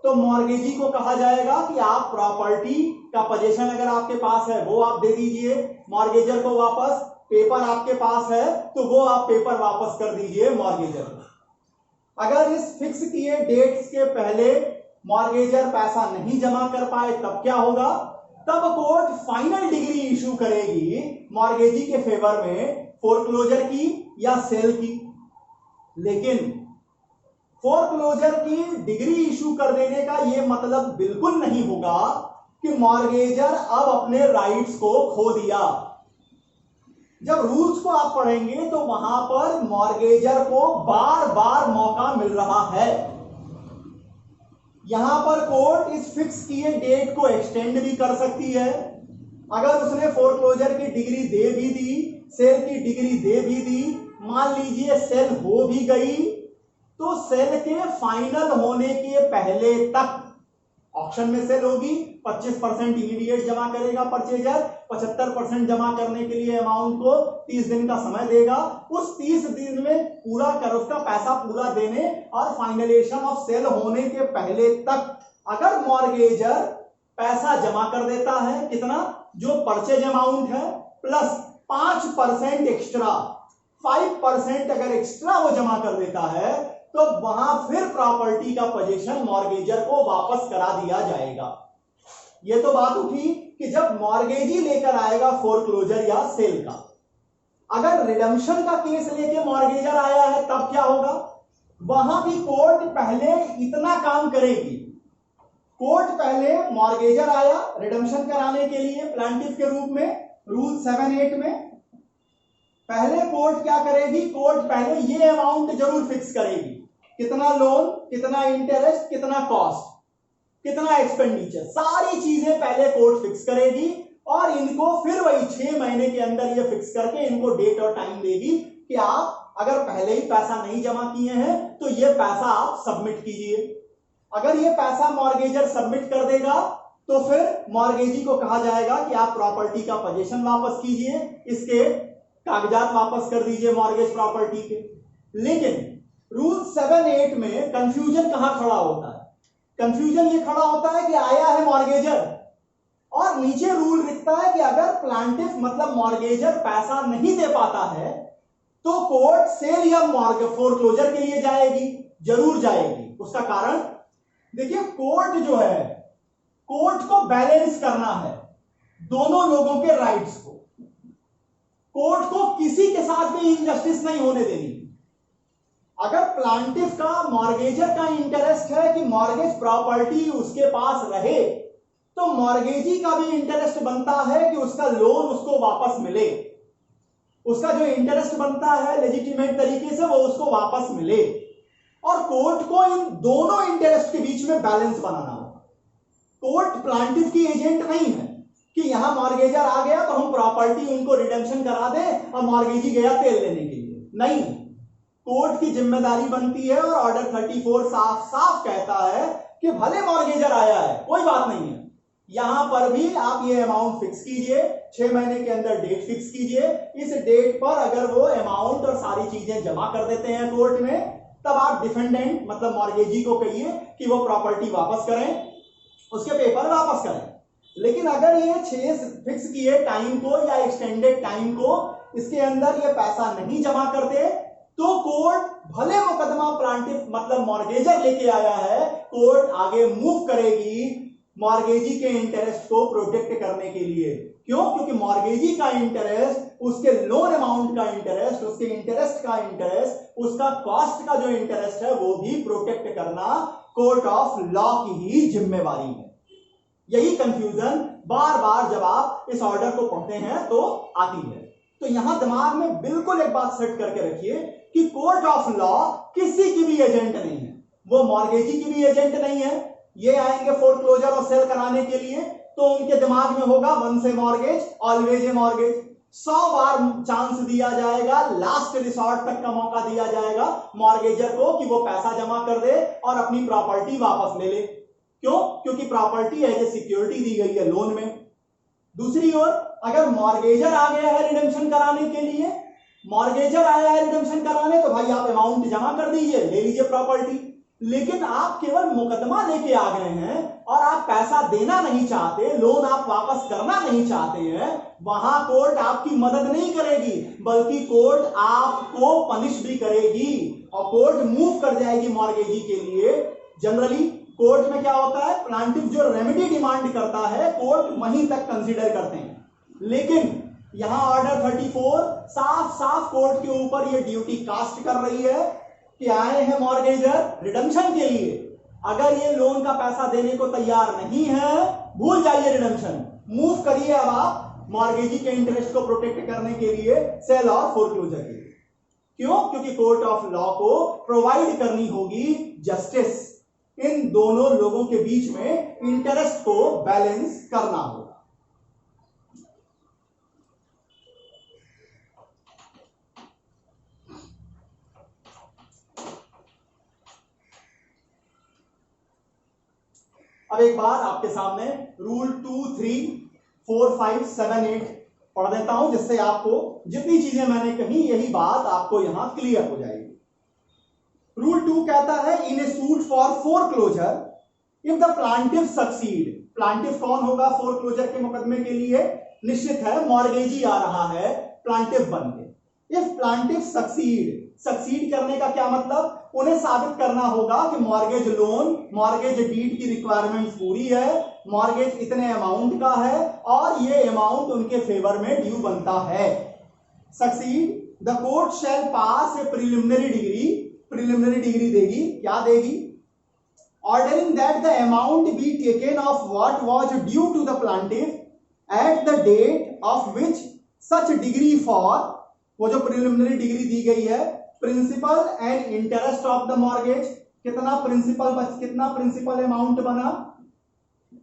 तो मॉर्गेजी को कहा जाएगा कि आप प्रॉपर्टी का पोजीशन अगर आपके पास है वो आप दे दीजिए, मॉर्गेजर को वापस, पेपर आपके पास है तो वो आप पेपर वापस कर दीजिए मॉर्गेजर को। अगर इस फिक्स किए डेट्स के पहले मॉर्गेजर पैसा नहीं जमा कर पाए तब क्या होगा? तब कोर्ट फाइनल डिग्री इशू करेगी मॉर्गेजी के फेवर में, फोरक्लोजर की या सेल की। लेकिन फोरक्लोजर की डिग्री इशू कर देने का यह मतलब बिल्कुल नहीं होगा कि मॉर्गेजर अब अपने राइट्स को खो दिया। जब रूल्स को आप पढ़ेंगे तो वहां पर मॉर्गेजर को बार बार मौका मिल रहा है। यहां पर कोर्ट इस फिक्स किए डेट को एक्सटेंड भी कर सकती है। अगर उसने फोरक्लोजर की डिग्री दे भी दी, सेल की डिग्री दे भी दी, मान लीजिए सेल हो भी गई, तो सेल के फाइनल होने के पहले तक ऑक्शन में सेल होगी, 25% इमीडिएट जमा करेगा परचेजर, 75% जमा करने के लिए अमाउंट को 30 दिन का समय देगा। उस 30 दिन में पूरा कर उसका पैसा पूरा देने और फाइनलाइजेशन ऑफ सेल होने के पहले तक अगर मॉर्गेजर पैसा जमा कर देता है, कितना, जो परचेज अमाउंट है प्लस 5% एक्स्ट्रा, 5% अगर एक्स्ट्रा वो जमा कर देता है, तो वहां फिर प्रॉपर्टी का पोजीशन मॉर्गेजर को वापस करा दिया जाएगा। ये तो बात उठी कि जब मॉर्गेजी लेकर आएगा फोरक्लोजर या सेल का। अगर रिडम्पशन का केस लेके मॉर्गेजर आया है तब क्या होगा? वहां भी कोर्ट पहले इतना काम करेगी। कोर्ट पहले मॉर्गेजर आया रिडम्पशन कराने के लिए प्लांटिफ के रूप में, रूल 7(8) में पहले कोर्ट क्या करेगी? कोर्ट पहले ये अमाउंट जरूर फिक्स करेगी, कितना लोन, कितना इंटरेस्ट, कितना कॉस्ट, कितना एक्सपेंडिचर, सारी चीजें पहले कोर्ट फिक्स करेगी और इनको फिर वही 6 महीने के अंदर ये फिक्स करके इनको डेट और टाइम देगी कि आप अगर पहले ही पैसा नहीं जमा किए हैं तो ये पैसा आप सबमिट कीजिए। अगर ये पैसा मॉर्गेजर सबमिट कर देगा तो फिर मॉर्गेजी को कहा जाएगा कि आप प्रॉपर्टी का पोजीशन वापस कीजिए, इसके कागजात वापस कर दीजिए मॉर्गेज प्रॉपर्टी के। लेकिन रूल 7(8) में कंफ्यूजन कहां खड़ा होता है? कंफ्यूजन ये खड़ा होता है कि आया है मॉर्गेजर और नीचे रूल लिखता है कि अगर प्लांटिफ मतलब मॉर्गेजर पैसा नहीं दे पाता है तो कोर्ट सेल या फोरक्लोजर के लिए जाएगी, जरूर जाएगी। उसका कारण देखिए, कोर्ट जो है, कोर्ट को बैलेंस करना है दोनों लोगों के राइट्स को। कोर्ट को किसी के साथ भी इनजस्टिस नहीं होने देनी। अगर प्लांटिफ का मॉर्गेजर का इंटरेस्ट है कि मॉर्गेज प्रॉपर्टी उसके पास रहे, तो मॉर्गेजी का भी इंटरेस्ट बनता है कि उसका लोन उसको वापस मिले, उसका जो इंटरेस्ट बनता है लेजिटिमेट तरीके से वो उसको वापस मिले। और कोर्ट को इन दोनों इंटरेस्ट के बीच में बैलेंस बनाना होगा। कोर्ट प्लांटिफ की एजेंट नहीं है कि यहां मॉर्गेजर आ गया तो हम प्रॉपर्टी उनको रिडेम्पशन करा दें और मॉर्गेजी गया तेल लेने के लिए, नहीं। कोर्ट की जिम्मेदारी बनती है और ऑर्डर 34 साफ साफ कहता है कि भले मॉर्गेजर आया है कोई बात नहीं है, यहां पर भी आप ये अमाउंट फिक्स कीजिए, 6 महीने के अंदर डेट फिक्स कीजिए। इस डेट पर अगर वो अमाउंट और सारी चीजें जमा कर देते हैं कोर्ट में, तब आप डिफेंडेंट मतलब मॉर्गेजी को कहिए कि वो प्रॉपर्टी वापस करें, उसके पेपर वापस करें। लेकिन अगर ये 6 फिक्स किए टाइम को या एक्सटेंडेड टाइम को इसके अंदर ये पैसा नहीं जमा करते, तो कोर्ट भले मुकदमा प्लांटिफ मतलब मॉर्गेजर लेके आया है, कोर्ट आगे मूव करेगी मॉर्गेजी के इंटरेस्ट को प्रोटेक्ट करने के लिए। क्यों? क्योंकि मॉर्गेजी का इंटरेस्ट, उसके लोन अमाउंट का इंटरेस्ट, उसके इंटरेस्ट का इंटरेस्ट, उसका कॉस्ट का जो इंटरेस्ट है वो भी प्रोटेक्ट करना कोर्ट ऑफ लॉ की ही जिम्मेवारी है। यही कंफ्यूजन बार बार जब आप इस ऑर्डर को पढ़ते हैं तो आती है। तो यहां दिमाग में बिल्कुल एक बात सेट करके रखिए कि कोर्ट ऑफ लॉ किसी की भी एजेंट नहीं है, वो मॉर्गेजी की भी एजेंट नहीं है। ये आएंगे फोरक्लोजर और सेल कराने के लिए तो उनके दिमाग में होगा once a mortgage always a mortgage, 100 बार चांस दिया जाएगा, लास्ट रिसॉर्ट तक का मौका दिया जाएगा मॉर्गेजर को कि वो पैसा जमा कर दे और अपनी प्रॉपर्टी वापस ले ले। क्यों? क्योंकि प्रॉपर्टी एज ए सिक्योरिटी दी गई है लोन में। दूसरी ओर अगर मॉर्गेजर आ गया है रिडेम्पशन कराने के लिए, मॉर्गेजर आया है रिडेम्पशन कराने, तो भाई आप अमाउंट जमा कर दीजिए, ले लीजिए प्रॉपर्टी। लेकिन आप केवल मुकदमा लेके आ गए हैं और आप पैसा देना नहीं चाहते, लोन आप वापस करना नहीं चाहते हैं, वहां कोर्ट आपकी मदद नहीं करेगी, बल्कि कोर्ट आपको पनिश भी करेगी और कोर्ट मूव कर जाएगी मॉर्गेजी के लिए। जनरली कोर्ट में क्या होता है, प्लांटिफ जो रेमेडी डिमांड करता है कोर्ट वहीं तक कंसीडर करते हैं। लेकिन यहां ऑर्डर 34 साफ साफ कोर्ट के ऊपर ये ड्यूटी कास्ट कर रही है कि आए हैं मॉर्गेजर रिडेम्पशन के लिए, अगर ये लोन का पैसा देने को तैयार नहीं है, भूल जाइए रिडेम्पशन, मूव करिए अब आप मॉर्गेजी के इंटरेस्ट को प्रोटेक्ट करने के लिए, सेल और फोरक्लोजर के लिए। क्यों? क्योंकि कोर्ट ऑफ लॉ को प्रोवाइड करनी होगी जस्टिस, इन दोनों लोगों के बीच में इंटरेस्ट को बैलेंस करना होगा। अब एक बार आपके सामने रूल 2, 3, 4, 5, 7, 8 पढ़ देता हूं, जिससे आपको जितनी चीजें मैंने कही यही बात आपको यहां क्लियर हो जाएगी। रूल 2 कहता है in a suit for foreclosure if the plaintiff succeed. Plaintiff कौन होगा फोरक्लोजर के मुकदमे के लिए? निश्चित है मॉर्गेजी आ रहा है प्लांटिव बन के। इफ प्लांटिव सक्सीड, सक्सीड करने का क्या मतलब? उन्हें साबित करना होगा कि मॉर्गेज लोन, मॉर्गेज डीड की रिक्वायरमेंट्स पूरी है, मॉर्गेज इतने अमाउंट का है और ये अमाउंट उनके फेवर में ड्यू बनता है। Succeed the court shall pass a preliminary decree, preliminary decree देगी, क्या देगी? Ordering that the amount be taken of what was due to the plaintiff at the date of which such decree for, वो जो preliminary decree दी गई है, principal and interest of the mortgage, कितना principal amount बना,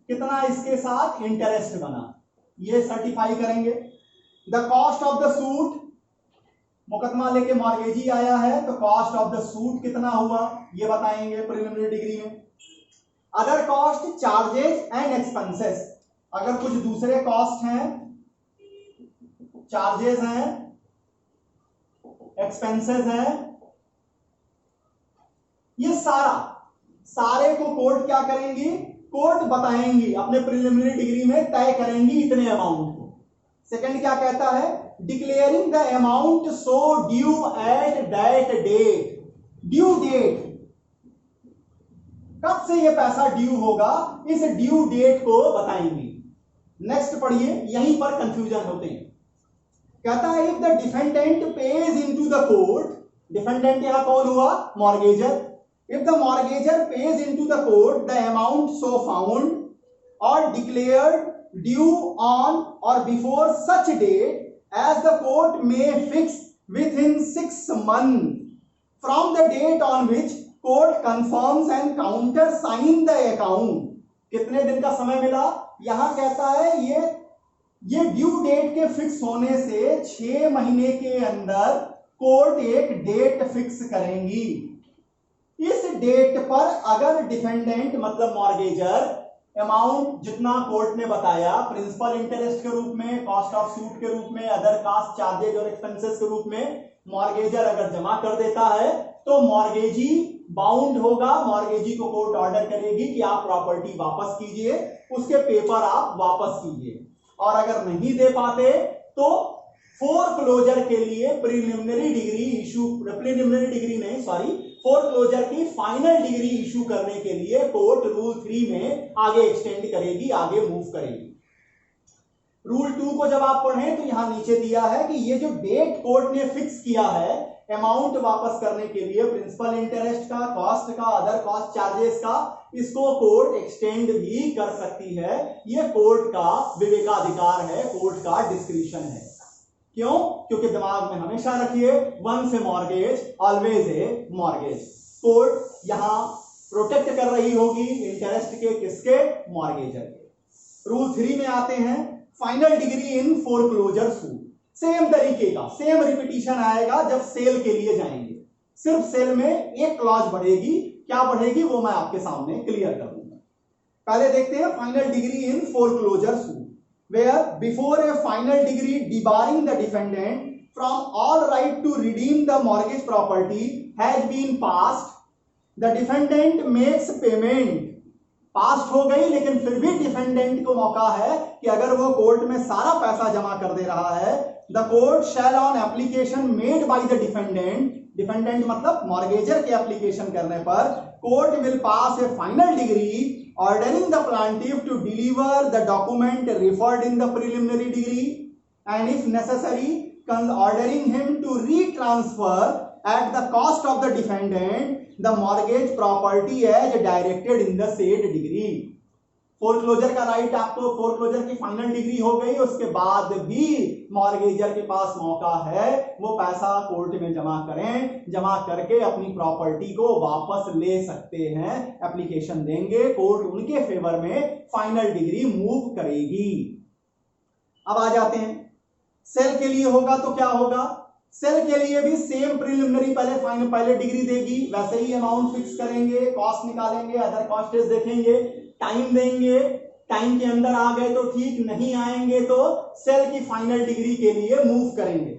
कितना इसके साथ इंटरेस्ट बना, ये सर्टिफाई करेंगे। The cost of the suit, मुकदमा लेके मॉर्गेजी आया है तो कॉस्ट ऑफ द सूट कितना हुआ ये बताएंगे प्रिलिमिनरी डिग्री में। Other cost, charges and expenses, अगर कुछ दूसरे कॉस्ट हैं, चार्जेस हैं, एक्सपेंसेस हैं, ये सारे को कोर्ट क्या करेंगी? कोर्ट बताएंगी, अपने प्रिलिमिनरी डिग्री में तय करेंगी इतने अमाउंट को। सेकंड क्या कहता है? Declaring the amount so due at that date. Due date, कब से ये पैसा ड्यू होगा, इस ड्यू डेट को बताएंगी। नेक्स्ट पढ़िए, यहीं पर कंफ्यूजन होते हैं। कहता है if the defendant pays into the court, defendant यहां कौन हुआ? Mortgagor. If the mortgagor pays into the court the amount so found or declared due on और before such date as the court may fix within 6 months from the date on which court confirms and countersign the account। कितने दिन का समय मिला? यहां कहता है ये ड्यू डेट के फिक्स होने से 6 महीने के अंदर कोर्ट एक डेट फिक्स करेंगी। इस डेट पर अगर डिफेंडेंट मतलब मॉर्गेजर अमाउंट जितना कोर्ट ने बताया प्रिंसिपल इंटरेस्ट के रूप में, कॉस्ट ऑफ सूट के रूप में, अदर कास्ट चार्जेज और एक्सपेंसेस के रूप में मॉर्गेजर अगर जमा कर देता है तो मॉर्गेजी बाउंड होगा, मॉर्गेजी को कोर्ट ऑर्डर करेगी कि आप प्रॉपर्टी वापस कीजिए, उसके पेपर आप वापस कीजिए। और अगर नहीं दे पाते तो फोरक्लोजर के लिए preliminary degree issue, preliminary degree नहीं सॉरी, फोरक्लोजर की फाइनल डिग्री इशू करने के लिए कोर्ट रूल 3 में आगे एक्सटेंड करेगी, आगे मूव करेगी। रूल 2 को जब आप पढ़ें तो यहां नीचे दिया है कि ये जो डेट कोर्ट ने फिक्स किया है अमाउंट वापस करने के लिए, प्रिंसिपल इंटरेस्ट का, कॉस्ट का, अदर कॉस्ट चार्जेस का, इसको कोर्ट एक्सटेंड भी कर सकती है। ये कोर्ट का विवेकाधिकार है, कोर्ट का डिस्क्रिशन है। क्यों? क्योंकि दिमाग में हमेशा रखिए once a mortgage always a mortgage. Court यहां प्रोटेक्ट कर रही होगी इंटरेस्ट के, किसके? मॉर्गेजर के। रूल 3 में आते हैं final degree in foreclosure suit. Same तरीके का सेम रिपीटिशन आएगा जब सेल के लिए जाएंगे, सिर्फ सेल में एक क्लॉज बढ़ेगी। क्या बढ़ेगी वो मैं आपके सामने क्लियर कर दूंगा। पहले देखते हैं final degree in foreclosure suit, where before a final degree debarring the defendant from all right to redeem the mortgage property has been passed, the defendant makes payment। Past हो गई लेकिन फिर भी डिफेंडेंट को मौका है कि अगर वो कोर्ट में सारा पैसा जमा कर दे रहा है, the court shell on application made by the defendant, defendant मतलब मॉर्गेजर के एप्लीकेशन करने पर court will pass A final degree ordering the plaintiff to deliver the document referred in the preliminary degree and if necessary ordering him to retransfer at the cost of the defendant the mortgage property as directed in the said degree। Foreclosure का right, आपको foreclosure की final decree हो गई, उसके बाद भी mortgagor के पास मौका है वो पैसा कोर्ट में जमा करें, जमा करके अपनी प्रॉपर्टी को वापस ले सकते हैं, एप्लीकेशन देंगे, कोर्ट उनके फेवर में फाइनल डिग्री मूव करेगी। अब आ जाते हैं सेल के लिए होगा तो क्या होगा। सेल के लिए भी सेम प्रिलिमिनरी पहले डिग्री देगी, वैसे ही अमाउंट फिक्स करेंगे, कॉस्ट निकालेंगे, अदर कॉस्टेज देखेंगे, टाइम देंगे, टाइम के अंदर आ गए तो ठीक, नहीं आएंगे तो सेल की फाइनल डिग्री के लिए मूव करेंगे।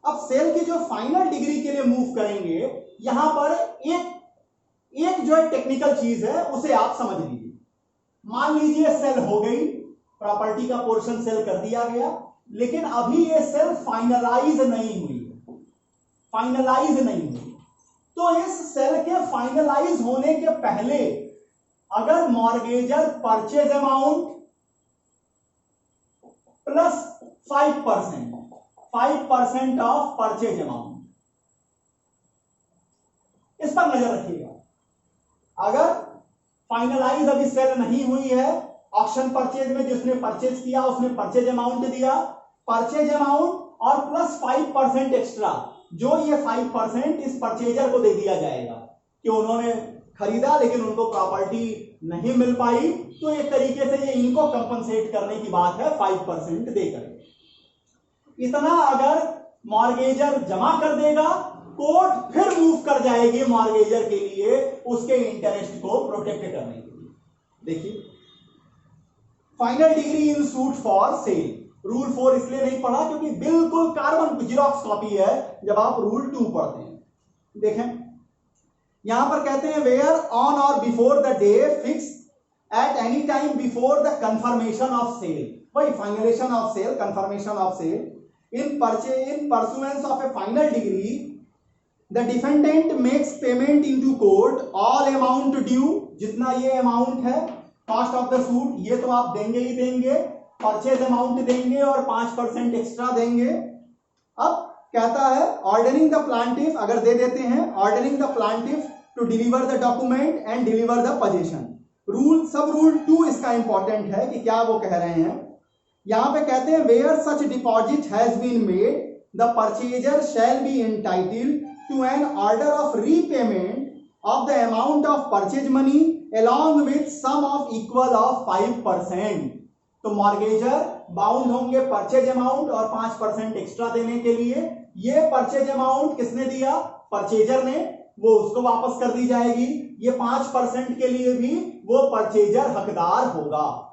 अब सेल की जो फाइनल डिग्री के लिए मूव करेंगे, यहां पर एक जो है टेक्निकल चीज है उसे आप समझ लीजिए। मान लीजिए सेल हो गई, प्रॉपर्टी का पोर्शन सेल कर दिया गया, लेकिन अभी ये सेल फाइनलाइज नहीं हुई, तो इस सेल के फाइनलाइज होने के पहले अगर mortgagor purchase amount plus 5% of purchase amount, इस पर नजर रखिएगा। अगर फाइनलाइज अभी सेल नहीं हुई है, ऑक्शन परचेज में जिसने परचेज किया उसने परचेज अमाउंट दिया, परचेज अमाउंट और प्लस 5% एक्स्ट्रा, जो ये 5% इस परचेजर को दे दिया जाएगा कि उन्होंने खरीदा लेकिन उनको प्रॉपर्टी नहीं मिल पाई, तो एक तरीके से ये इनको कंपनसेट करने की बात है 5% देकर। इतना अगर मॉर्गेजर जमा कर देगा, कोर्ट फिर मूव कर जाएगी मॉर्गेजर के लिए उसके इंटरेस्ट को प्रोटेक्ट करने के लिए। देखिए final degree in suit for sale, rule 4 इसलिए नहीं पढ़ा क्योंकि बिल्कुल कार्बन जीरोक्स कॉपी है जब आप रूल 2 पढ़ते हैं। देखें यहां पर कहते हैं वेयर ऑन और before the day fix at any time before the confirmation of sale, वही finalisation of sale, confirmation of sale, in pursuance of a final decree the defendant makes payment into court all amount due, जितना ये amount है cost of the suit ये तो आप देंगे ही देंगे, purchase amount देंगे और 5% एक्स्ट्रा देंगे। अब कहता है ऑर्डरिंग द प्लांटिफ, अगर दे देते हैं, ordering the plaintiff to deliver the document and deliver the possession. Sub rule 2 इसका इंपॉर्टेंट है कि क्या वो कह रहे हैं। यहां पे कहते हैं where such deposit has been made the purchaser shall be entitled to an order of repayment of the amount of purchase money along with sum of equal of 5%। तो मॉर्गेजर बाउंड होंगे परचेज अमाउंट और 5% extra देने के लिए। ये purchase amount किसने दिया? Purchaser ने, वो उसको वापस कर दी जाएगी। ये 5% के लिए भी वो परचेजर हकदार होगा।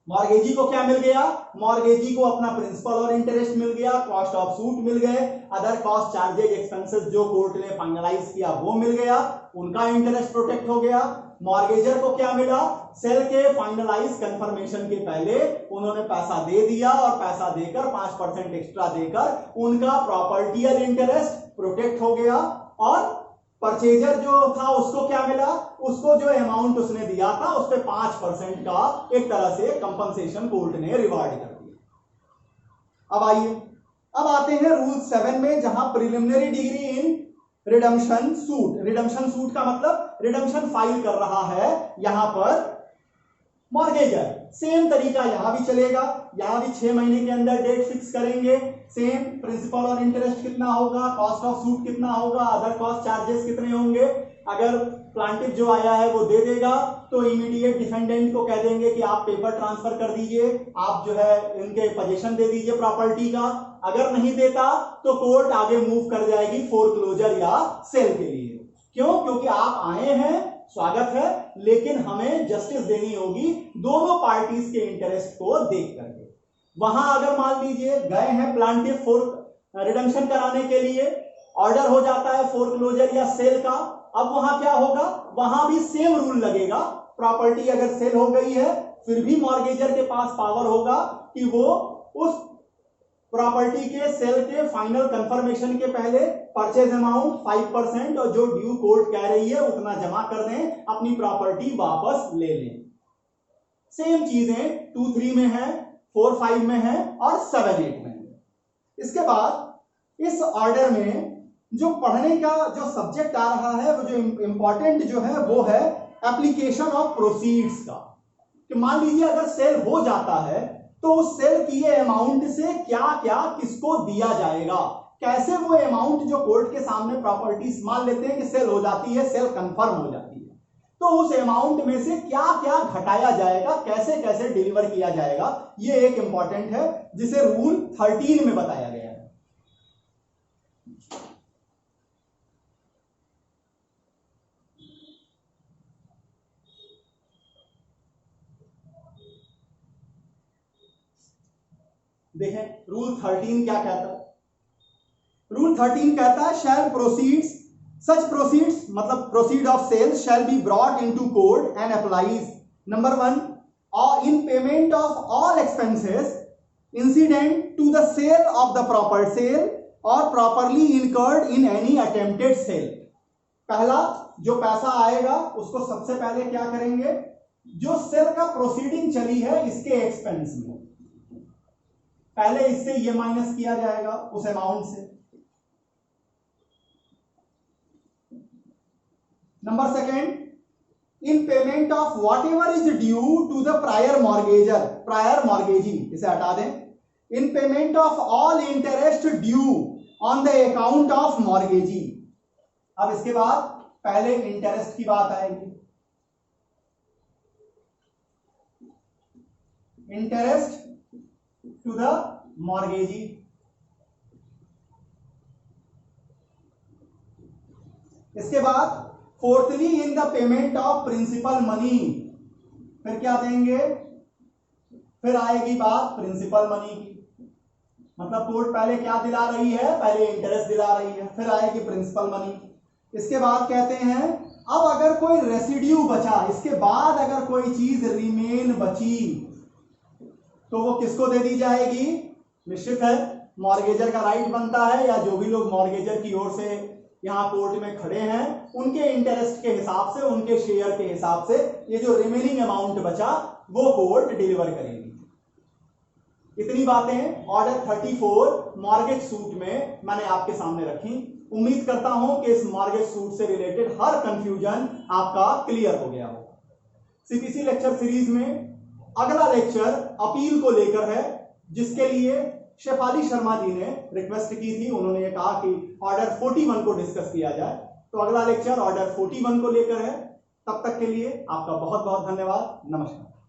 मॉर्गेजी को क्या मिल गया? मॉर्गेजी को अपना प्रिंसिपल और इंटरेस्ट मिल गया, कॉस्ट ऑफ सूट मिल गए, अदर कॉस्ट चार्जेज एक्सपेंसेस जो कोर्ट ने फाइनलाइज किया वो मिल गया, उनका इंटरेस्ट प्रोटेक्ट हो गया। मॉर्गेजर को क्या मिला? सेल के फाइनलाइज कंफर्मेशन के पहले उन्होंने पैसा दे दिया और पैसा देकर 5% एक्स्ट्रा देकर उनका प्रॉपर्टियल इंटरेस्ट प्रोटेक्ट हो गया। और परचेजर जो था उसको क्या मिला? उसको जो अमाउंट उसने दिया था उस पे 5% का एक तरह से कंपनसेशन कोर्ट ने रिवार्ड कर दिया। अब आइए, अब आते हैं रूल 7 में, जहां preliminary degree in redemption suit. Redemption suit का मतलब रिडम्पशन फाइल कर रहा है यहां पर मॉर्गेजर। सेम तरीका यहां भी चलेगा, यहां भी 6 महीने के अंदर डेट फिक्स करेंगे। सेम प्रिंसिपल और इंटरेस्ट कितना होगा, कॉस्ट ऑफ सूट कितना होगा, अदर कॉस्ट चार्जेस कितने होंगे। अगर प्लांटिफ जो आया है वो दे देगा तो इमीडिएट डिफेंडेंट को कह देंगे कि आप पेपर ट्रांसफर कर दीजिए, आप जो है इनके पोजीशन दे दीजिए प्रॉपर्टी का। अगर नहीं देता तो कोर्ट आगे मूव कर जाएगी फोरक्लोजर या सेल के लिए। क्यों? क्योंकि आप आए हैं, स्वागत है, लेकिन हमें जस्टिस देनी होगी दोनों पार्टीज के इंटरेस्ट को देख करके। वहां अगर मान लीजिए गए हैं प्लांटिफ रिडम्पशन कराने के लिए, ऑर्डर हो जाता है फोरक्लोजर या सेल का, अब वहां क्या होगा? वहां भी सेम रूल लगेगा। प्रॉपर्टी अगर सेल हो गई है फिर भी मॉर्गेजर के पास पावर होगा कि वो उस प्रॉपर्टी के सेल के फाइनल कंफर्मेशन के पहले परचेज अमाउंट 5% और जो ड्यू कोर्ट कह रही है उतना जमा कर दें, अपनी प्रॉपर्टी वापस ले लें। सेम चीजें 2-3 में है, 4-5 में है और 7-8 में है। इसके बाद इस ऑर्डर में जो पढ़ने का जो सब्जेक्ट आ रहा है, वो जो इंपॉर्टेंट जो है वो है एप्लीकेशन ऑफ प्रोसीड्स का। कि मान लीजिए अगर सेल हो जाता है तो उस सेल की अमाउंट से क्या क्या किसको दिया जाएगा, कैसे वो अमाउंट जो कोर्ट के सामने प्रॉपर्टीज मान लेते हैं कि सेल हो जाती है, सेल कंफर्म हो जाती है, तो उस अमाउंट में से क्या क्या घटाया जाएगा, कैसे कैसे डिलीवर किया जाएगा, ये एक इंपॉर्टेंट है जिसे रूल 13 में बताया गया है। देखें रूल 13 क्या कहता है। रूल 13 कहता है शैल प्रोसीड्स सच प्रोसीड्स मतलब proceed of sale shall be brought into court and applies number 1 in payment of all expenses incident to the sale of the proper sale और properly incurred in any attempted sale. पहला जो पैसा आएगा उसको सबसे पहले क्या करेंगे, जो सेल का प्रोसीडिंग चली है इसके एक्सपेंस में पहले इससे ये माइनस किया जाएगा उस अमाउंट से। Number second, in payment of whatever is due to the prior mortgagor, prior mortgagee इसे हटा दें, in payment of all interest due on the account of mortgagee. अब इसके बाद पहले इंटरेस्ट की बात आएगी, इंटरेस्ट टू द मॉर्गेजी। इसके बाद fourthly in the payment of principal money, फिर क्या देंगे, फिर आएगी बात प्रिंसिपल मनी की, मतलब कोर्ट पहले क्या दिला रही है, पहले इंटरेस्ट दिला रही है, फिर आएगी प्रिंसिपल मनी। इसके बाद कहते हैं अब अगर कोई रेसिड्यू बचा, इसके बाद अगर कोई चीज रिमेन बची तो वो किसको दे दी जाएगी, निश्चित है मॉर्गेजर का राइट बनता है या जो भी लोग मॉर्गेजर की ओर से यहां कोर्ट में खड़े हैं उनके इंटरेस्ट के हिसाब से, उनके शेयर के हिसाब से ये जो रिमेनिंग अमाउंट बचा वो कोर्ट डिलीवर करेगी। इतनी बातें ऑर्डर 34 मॉर्गेज सूट में मैंने आपके सामने रखी। उम्मीद करता हूं कि इस मॉर्गेज सूट से रिलेटेड हर कंफ्यूजन आपका क्लियर हो गया हो। सीपीसी लेक्चर सीरीज में अगला लेक्चर अपील को लेकर है, जिसके लिए शेफाली शर्मा जी ने रिक्वेस्ट की थी, उन्होंने ये कहा कि ऑर्डर 41 को डिस्कस किया जाए, तो अगला लेक्चर ऑर्डर 41 को लेकर है। तब तक के लिए आपका बहुत बहुत धन्यवाद। नमस्कार।